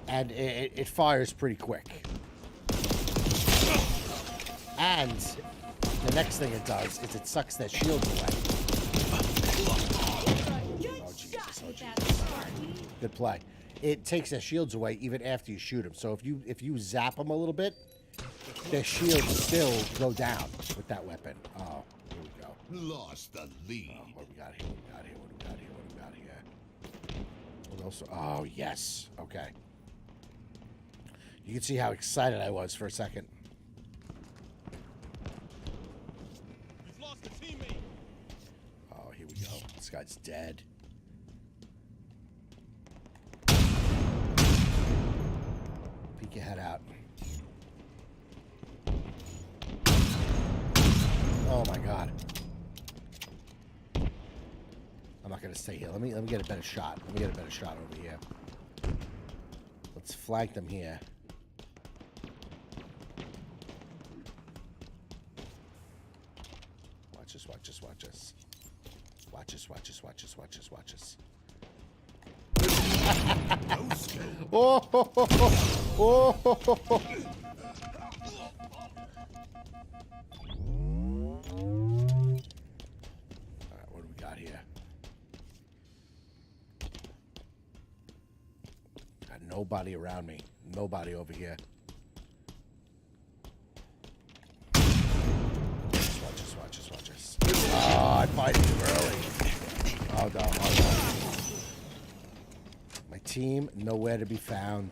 And it fires pretty quick. And the next thing it does is it sucks their shields away. Oh, Jesus. Oh, Jesus. Good play. It takes their shields away even after you shoot them. So if you zap them a little bit, their shields still go down with that weapon. Oh, here we go. Lost the lead. Oh, what do we got here? What do we got here? What do we got here? What do we got here? What else? Oh, yes. Okay. You can see how excited I was for a second. We've lost a teammate. Oh, here we go. This guy's dead. Peek your head out. Oh my God. I'm not gonna stay here. Let me get a better shot. Let me get a better shot over here. Let's flank them here. Watch us, watch us, watch us. Watch us, watch us, watch us, watch us, watch us. Oh, ho, ho, ho. Oh, ho, ho, ho. Alright, what do we got here? Got nobody around me. Nobody over here. Watch us, watch us, watch us. Oh, I fired too early. Oh, no, oh, no. My team, nowhere to be found.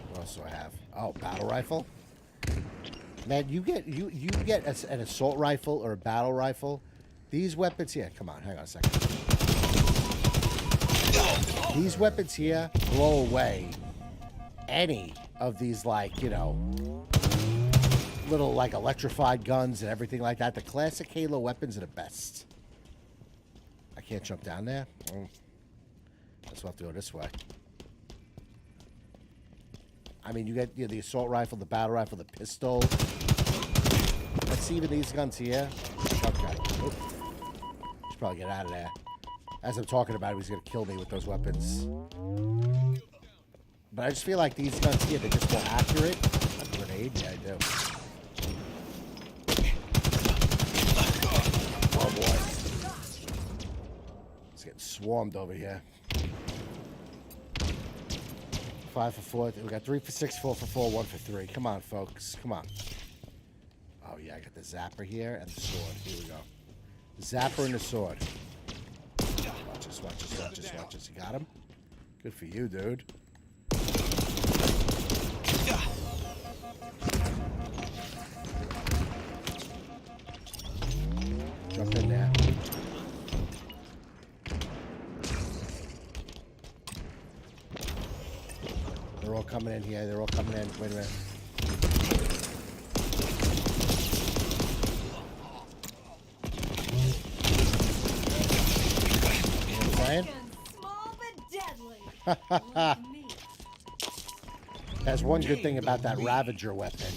What else do I have? Oh, battle rifle. Man, you get an assault rifle or a battle rifle. These weapons here. Come on, hang on a second. These weapons here blow away any of these, like, you know, little, like, electrified guns and everything like that. The classic Halo weapons are the best. I can't jump down there. Oh. Guess we'll have to go this way. I mean, you get the assault rifle, the battle rifle, the pistol. Let's see even these guns here. Okay. Oop. Should probably get out of there. As I'm talking about it, he's going to kill me with those weapons. But I just feel like these guns here, they're just more accurate. A grenade? Yeah, I do. Oh, boy. It's getting swarmed over here. 5 for 4. We got 3 for 6, 4 for 4, 1 for 3. Come on, folks. Come on. Oh, yeah, I got the zapper here and the sword. Here we go. The zapper and the sword. Watch us, watch us, watch us, watch us. You got him? Good for you, dude. Jump in there. They're all coming in here. They're all coming in. Wait a minute. Small but deadly. That's one good thing about that Ravager weapon.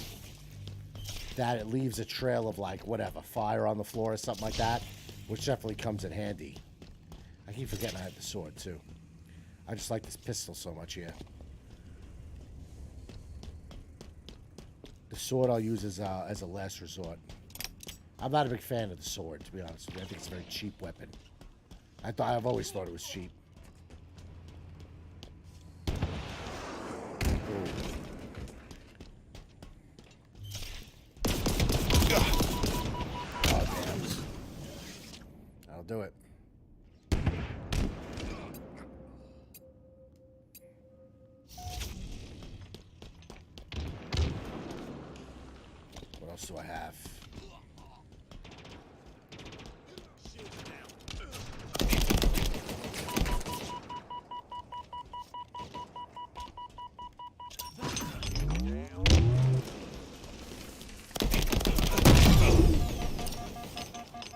That it leaves a trail of, like, whatever, fire on the floor or something like that, which definitely comes in handy. I keep forgetting I have the sword, too. I just like this pistol so much here. The sword I'll use as a last resort. I'm not a big fan of the sword, to be honest with you. I think it's a very cheap weapon. I've always thought it was cheap. Ooh. Oh, damn. That'll do it. else do I have?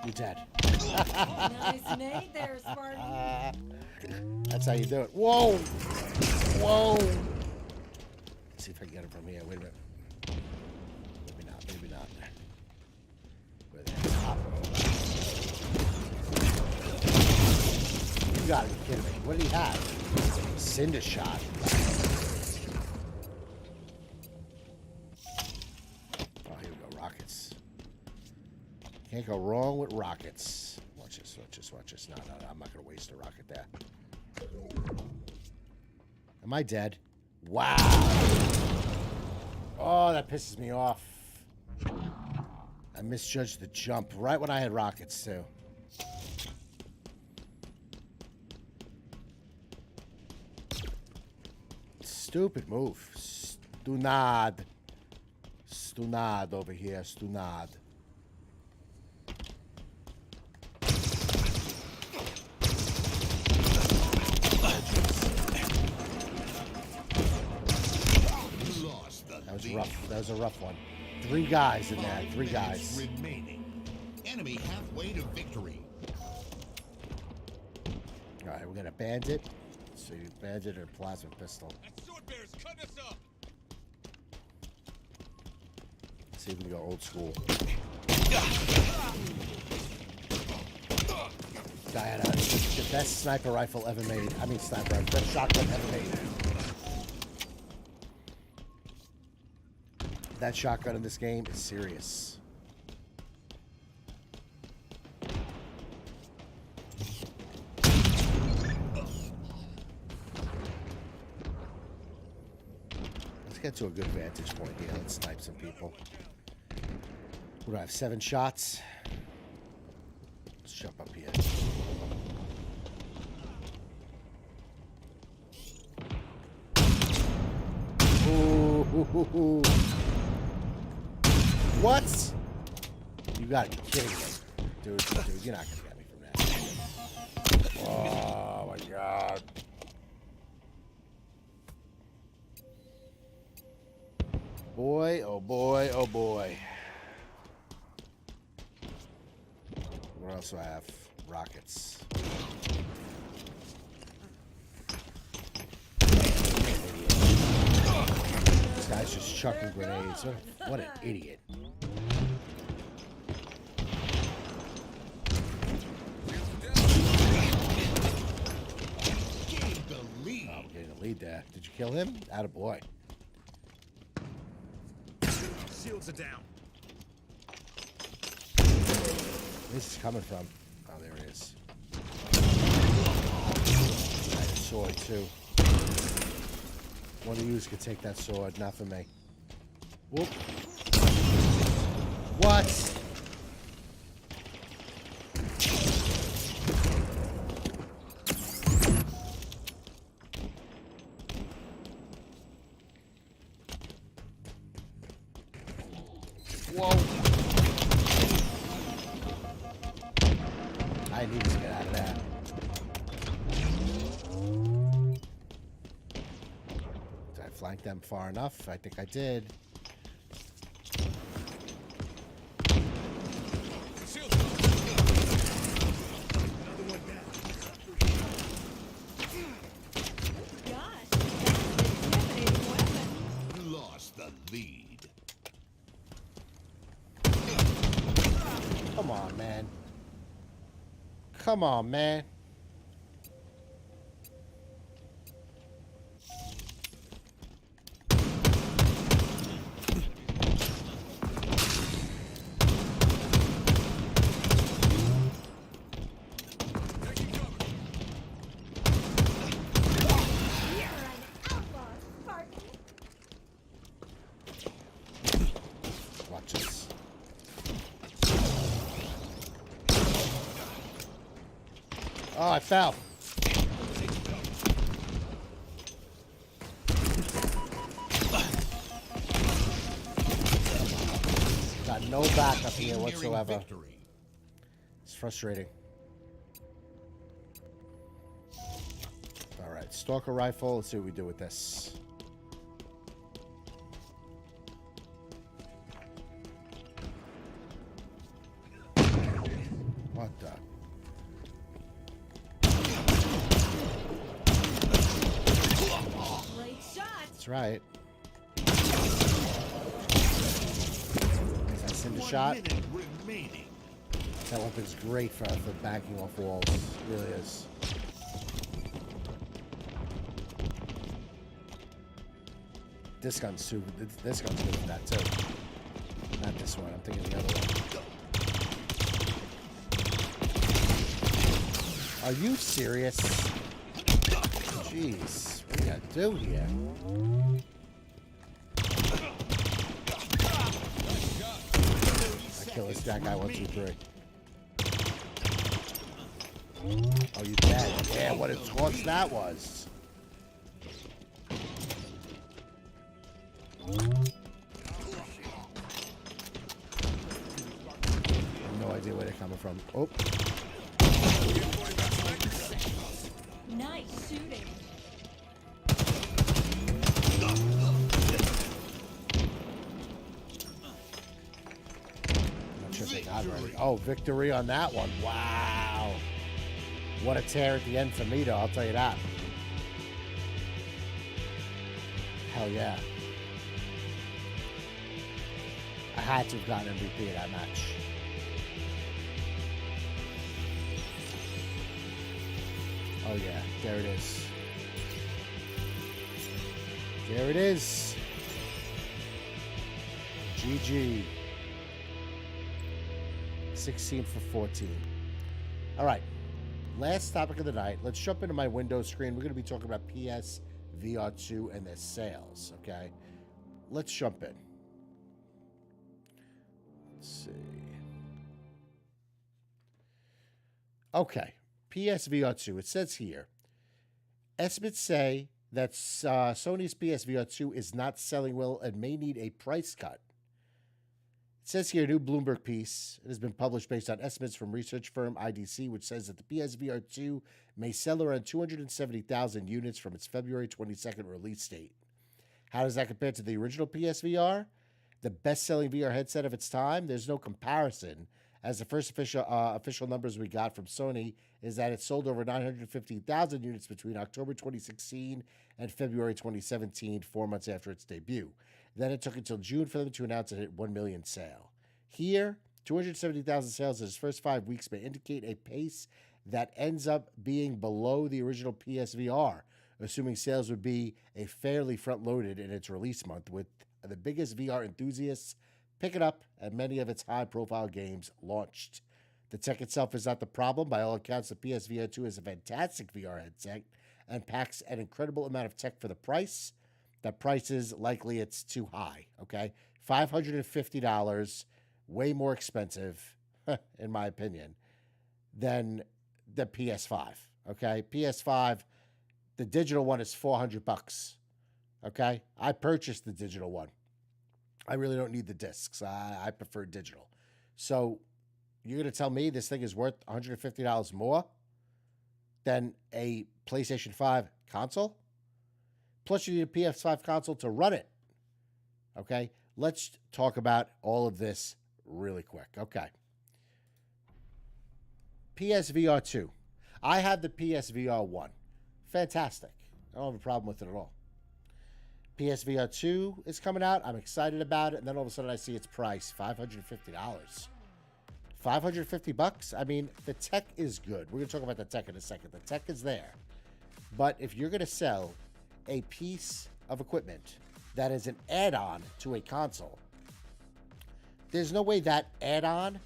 You're dead. Nice nade there, Spartan. That's how you do it. Whoa! Whoa! Let's see if I can get it from here. Wait a minute. Maybe not. Maybe not. Where the heck's top? You gotta be kidding me. What did he have? Cinder shot. Oh, here we go. Rockets. Can't go wrong with rockets. Watch this, watch this, watch this. No, no, no. I'm not going to waste a rocket there. Am I dead? Wow. Oh, that pisses me off. I misjudged the jump right when I had rockets, too. Stupid move. Stunad. Stunad over here. Stunad. That was rough. That was a rough one. 3 guys in there. 3 guys. Remaining. Enemy halfway to victory. All right, we're gonna bandit. So you bandit or plasma pistol. That sword bear's cutting us up. Let's see if we can go old school. Guy had the best sniper rifle ever made. I mean, sniper rifle, best shotgun ever made. That shotgun in this game is serious. Let's get to a good vantage point here. Let's snipe some people. What do I have? 7 shots. Let's jump up here. Ooh. What? You gotta be kidding me. Dude, you're not gonna get me from that. Oh my god. Boy, oh boy, oh boy. What else do I have? Rockets. This guy's just chucking grenades. What an idiot. Oh, I'm getting a lead there. Did you kill him? Attaboy. Shields are down. Where's he coming from? Oh, there he is. I had a sword, too. One of you could take that sword, not for me. Whoop. What? Whoa. I need to get out of that. Did I flank them far enough? I think I did. Shields up. Another one down. Gosh, that's an intimidating weapon. Lost the lead. Come on, man. Come on, man. You're an outlaw, Spartan. Watch this. Oh, I fell. Got No backup here Nearing whatsoever. victory. It's frustrating. All right, Stalker rifle. Let's see what we do with this. What the? Great shot. That's right. That's in the shot. 1 minute remaining. That weapon's great for backing off walls. It really is. This gun's too. This gun's good for that too. Not this one. I'm thinking the other one. Are you serious? Jeez, what do you gotta do here? I kill this guy 1, 2, 3. Oh, you dead? Yeah, what a toss that was. No idea where they're coming from. Oh. Nice shooting. Not sure if they got it ready. Oh, victory on that one. Wow. What a tear at the end for me, though. I'll tell you that. Hell yeah. I had to have gotten MVP of that match. Oh yeah, there it is. There it is. GG. 16 for 14. All right. Last topic of the night. Let's jump into my Windows screen. We're going to be talking about PSVR2 and their sales, okay? Let's jump in. Let's see. Okay. PSVR2. It says here, estimates say that Sony's PSVR2 is not selling well and may need a price cut. It says here, a new Bloomberg piece. It has been published based on estimates from research firm IDC, which says that the PSVR2 may sell around 270,000 units from its February 22nd release date. How does that compare to the original PSVR? The best-selling VR headset of its time? There's no comparison, as the first official numbers we got from Sony is that it sold over 950,000 units between October 2016 and February 2017, 4 months after its debut. Then it took until June for them to announce it hit 1 million sale. Here, 270,000 sales in its first 5 weeks may indicate a pace that ends up being below the original PSVR, assuming sales would be a fairly front-loaded in its release month, with the biggest VR enthusiasts pick it up, and many of its high-profile games launched. The tech itself is not the problem. By all accounts, the PSVR2 is a fantastic VR headset and packs an incredible amount of tech for the price. That price is likely it's too high, okay? $550, way more expensive, in my opinion, than the PS5, okay? PS5, the digital one is $400, okay? I purchased the digital one. I really don't need the discs. I prefer digital. So you're going to tell me this thing is worth $150 more than a PlayStation 5 console? Plus, you need a PS5 console to run it. Okay? Let's talk about all of this really quick. Okay. PSVR 2. I have the PSVR 1. Fantastic. I don't have a problem with it at all. PSVR 2 is coming out. I'm excited about it. And then all of a sudden I see its price, $550. $550? I mean, the tech is good. We're going to talk about the tech in a second. The tech is there. But if you're going to sell a piece of equipment that is an add-on to a console, there's no way that add-on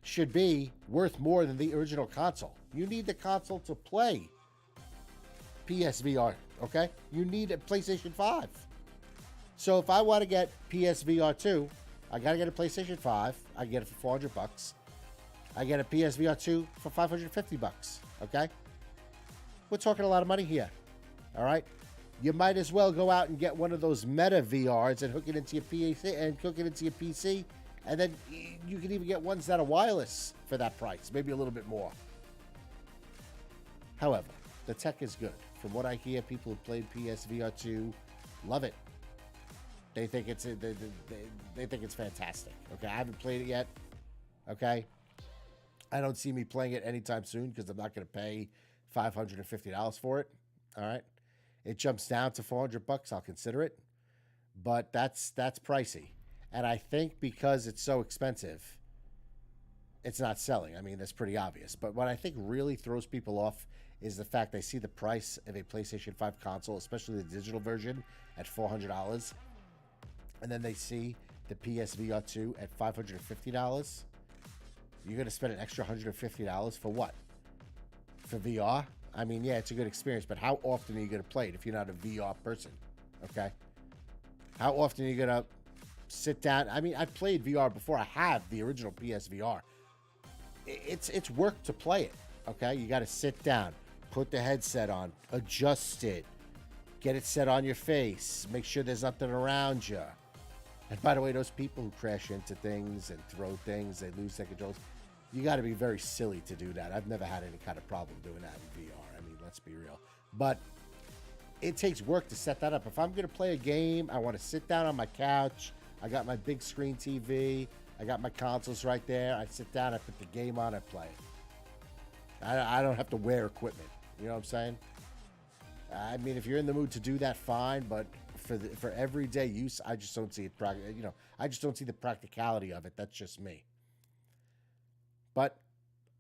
should be worth more than the original console. You need the console to play PSVR, okay? You need a PlayStation 5. So if I want to get PSVR 2, I got to get a PlayStation 5. I get it for $400. I get a PSVR 2 for $550, okay? We're talking a lot of money here, all right? You might as well go out and get one of those Meta VRs and hook it into your PC And then you can even get ones that are wireless for that price, maybe a little bit more. However, the tech is good. From what I hear, people who played PSVR2 love it. They think it's they think it's fantastic. Okay, I haven't played it yet. Okay, I don't see me playing it anytime soon because I'm not going to pay $550 for it. All right, it jumps down to $400. I'll consider it, but that's pricey. And I think because it's so expensive, it's not selling. I mean, that's pretty obvious. But what I think really throws people off is the fact they see the price of a PlayStation 5 console, especially the digital version, at $400. And then they see the PSVR 2 at $550. You're going to spend an extra $150 for what? For VR? I mean, yeah, it's a good experience, but how often are you going to play it if you're not a VR person? Okay? How often are you going to sit down? I mean, I've played VR before. I have the original PSVR. It's work to play it, okay? You got to sit down, put the headset on, adjust it, get it set on your face, make sure there's nothing around you. And by the way, those people who crash into things and throw things, they lose their controls, you got to be very silly to do that. I've never had any kind of problem doing that in VR. I mean, let's be real. But it takes work to set that up. If I'm going to play a game, I want to sit down on my couch. I got my big screen TV. I got my consoles right there. I sit down, I put the game on, I play it. I don't have to wear equipment. You know what I'm saying? I mean, if you're in the mood to do that, fine. But for everyday use, I just don't see it. I just don't see the practicality of it. That's just me. But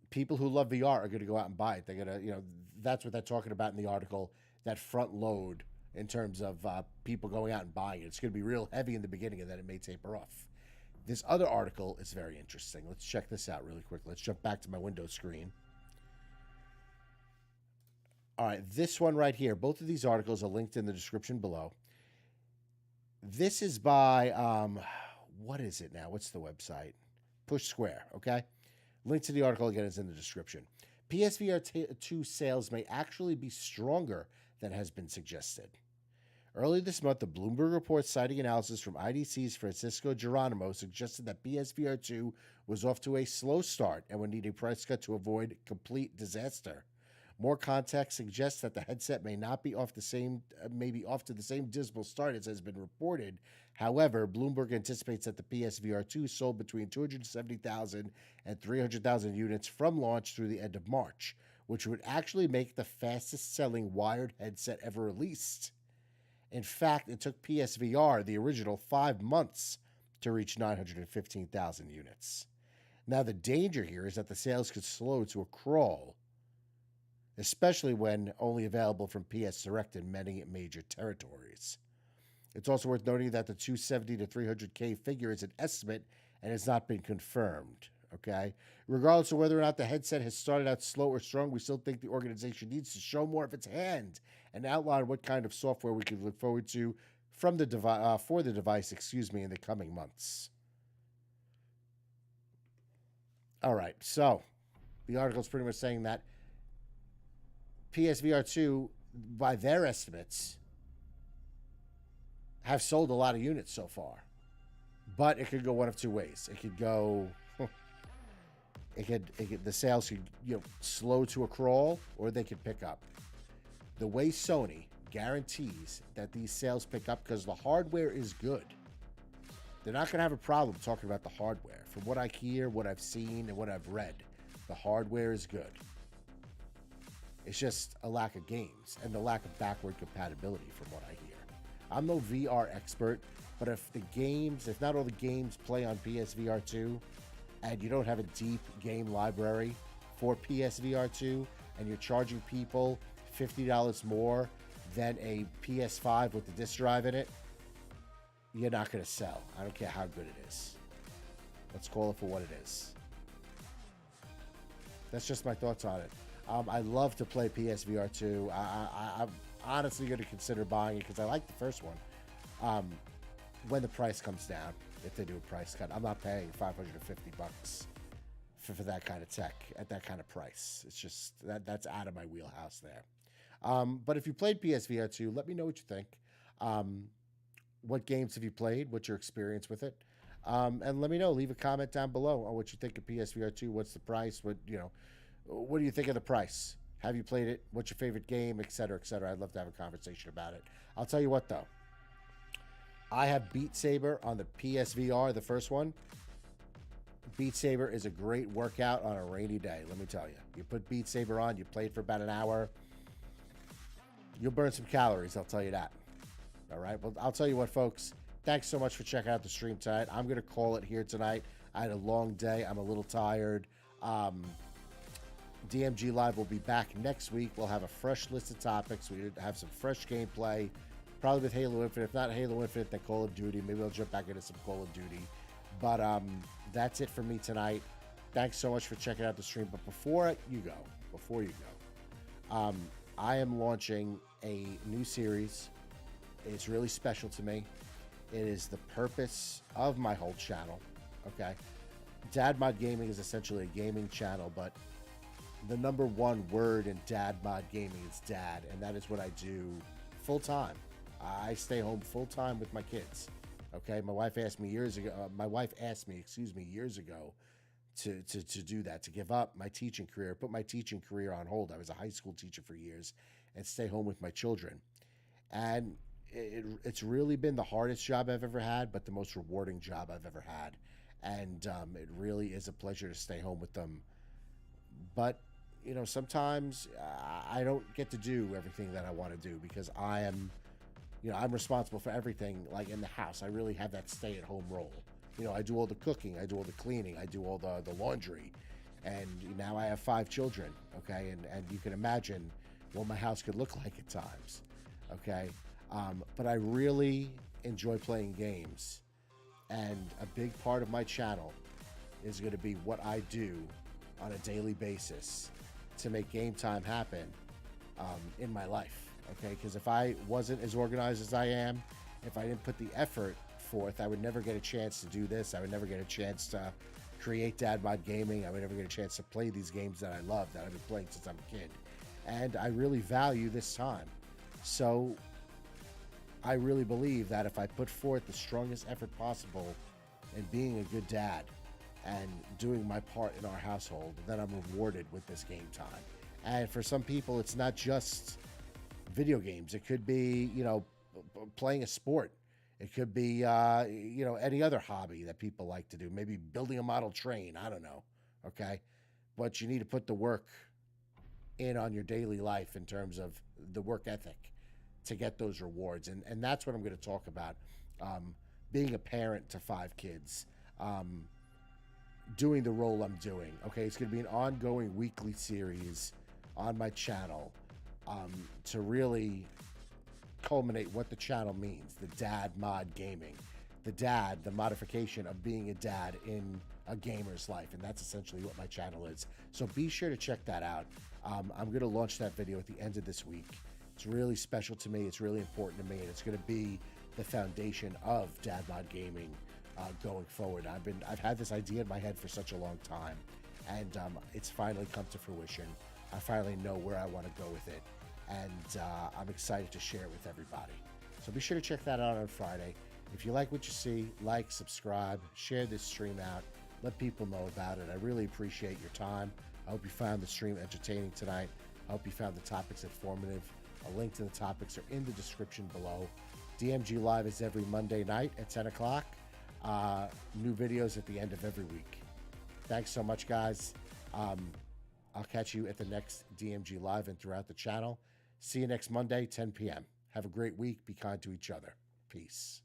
people who love VR are going to go out and buy it. They're going to, that's what they're talking about in the article. That front load in terms of people going out and buying it. It's going to be real heavy in the beginning, and then it may taper off. This other article is very interesting. Let's check this out really quick. Let's jump back to my Windows screen. All right, this one right here. Both of these articles are linked in the description below. This is by, what is it now? What's the website? Push Square, okay? Link to the article, again, is in the description. PSVR 2 sales may actually be stronger than has been suggested. Earlier this month, the Bloomberg report, citing analysis from IDC's Francisco Geronimo, suggested that PSVR 2 was off to a slow start and would need a price cut to avoid complete disaster. More context suggests that the headset may not be off to the same dismal start as has been reported. However, Bloomberg anticipates that the PSVR 2 sold between 270,000 and 300,000 units from launch through the end of March, which would actually make the fastest-selling wired headset ever released. In fact, it took PSVR, the original, 5 months to reach 915,000 units. Now, the danger here is that the sales could slow to a crawl, especially when only available from PS Direct in many major territories. It's also worth noting that the 270 to 300K figure is an estimate and has not been confirmed, okay? Regardless of whether or not the headset has started out slow or strong, we still think the organization needs to show more of its hand and outline what kind of software we can look forward to for the device, in the coming months. All right, so the article is pretty much saying that PSVR 2, by their estimates, have sold a lot of units so far. But it could go one of two ways. It could go, the sales could slow to a crawl, or they could pick up. The way Sony guarantees that these sales pick up, because the hardware is good, they're not going to have a problem talking about the hardware. From what I hear, what I've seen, and what I've read, the hardware is good. It's just a lack of games and the lack of backward compatibility, from what I hear. I'm no VR expert, but if not all the games play on PSVR 2, and you don't have a deep game library for PSVR 2, and you're charging people $50 more than a PS5 with the disc drive in it, you're not going to sell. I don't care how good it is. Let's call it for what it is. That's just my thoughts on it. I love to play PSVR 2. I'm honestly going to consider buying it because I like the first one. When the price comes down, if they do a price cut, I'm not paying $550 for that kind of tech at that kind of price. It's just that's out of my wheelhouse there. But if you played PSVR 2, let me know what you think. What games have you played? What's your experience with it? And let me know. Leave a comment down below on what you think of PSVR2. What's the price? What do you think of the price? Have you played it? What's your favorite game, etc., etc.? I'd love to have a conversation about it. I'll tell you what, though. I have Beat Saber on the PSVR, the first one. Beat Saber is a great workout on a rainy day, let me tell you. You put Beat Saber on, you play it for about an hour. You'll burn some calories, I'll tell you that. All right, well, I'll tell you what, folks. Thanks so much for checking out the stream tonight. I'm going to call it here tonight. I had a long day. I'm a little tired. DMG Live will be back next week. We'll have a fresh list of topics. We have some fresh gameplay, probably with Halo Infinite. If not Halo Infinite, then Call of Duty. Maybe I'll jump back into some Call of Duty. But that's it for me tonight. Thanks so much for checking out the stream. But before you go, I am launching a new series. It's really special to me. It is the purpose of my whole channel. Okay, Dad Mod Gaming is essentially a gaming channel, but the number one word in Dad Mod Gaming is dad, and that is what I do full time. I stay home full time with my kids. Okay, my wife asked me years ago. Years ago, to do that, to give up my teaching career, put my teaching career on hold. I was a high school teacher for years, and stay home with my children. And it's really been the hardest job I've ever had, but the most rewarding job I've ever had. And it really is a pleasure to stay home with them. But sometimes I don't get to do everything that I want to do because I'm responsible for everything, like in the house. I really have that stay-at-home role. I do all the cooking, I do all the cleaning, I do all the laundry, and now I have 5 children, okay? And you can imagine what my house could look like at times, okay? But I really enjoy playing games, and a big part of my channel is going to be what I do on a daily basis to make game time happen in my life. Okay, because if I wasn't as organized as I am, if I didn't put the effort forth, I would never get a chance to do this. I would never get a chance to create Dad Mod Gaming. I would never get a chance to play these games that I love, that I've been playing since I'm a kid. And I really value this time. So I really believe that if I put forth the strongest effort possible in being a good dad and doing my part in our household, then I'm rewarded with this game time. And for some people, it's not just video games. It could be, playing a sport. It could be, any other hobby that people like to do. Maybe building a model train. I don't know. Okay. But you need to put the work in on your daily life in terms of the work ethic to get those rewards. And that's what I'm going to talk about. Being a parent to 5 kids, doing the role I'm doing. Okay. It's going to be an ongoing weekly series on my channel. To really culminate what the channel means, the Dad Mod Gaming, the modification of being a dad in a gamer's life, and that's essentially what my channel is. So be sure to check that out. I'm going to launch that video at the end of this week. It's really special to me. It's really important to me, and it's going to be the foundation of Dad Mod Gaming going forward. I've had this idea in my head for such a long time, and it's finally come to fruition. I finally know where I want to go with it. And I'm excited to share it with everybody. So be sure to check that out on Friday. If you like what you see, like, subscribe, share this stream out, let people know about it. I really appreciate your time. I hope you found the stream entertaining tonight. I hope you found the topics informative. A link to the topics are in the description below. DMG Live is every Monday night at 10 o'clock. New videos at the end of every week. Thanks so much, guys. I'll catch you at the next DMG Live and throughout the channel. See you next Monday, 10 p.m. Have a great week. Be kind to each other. Peace.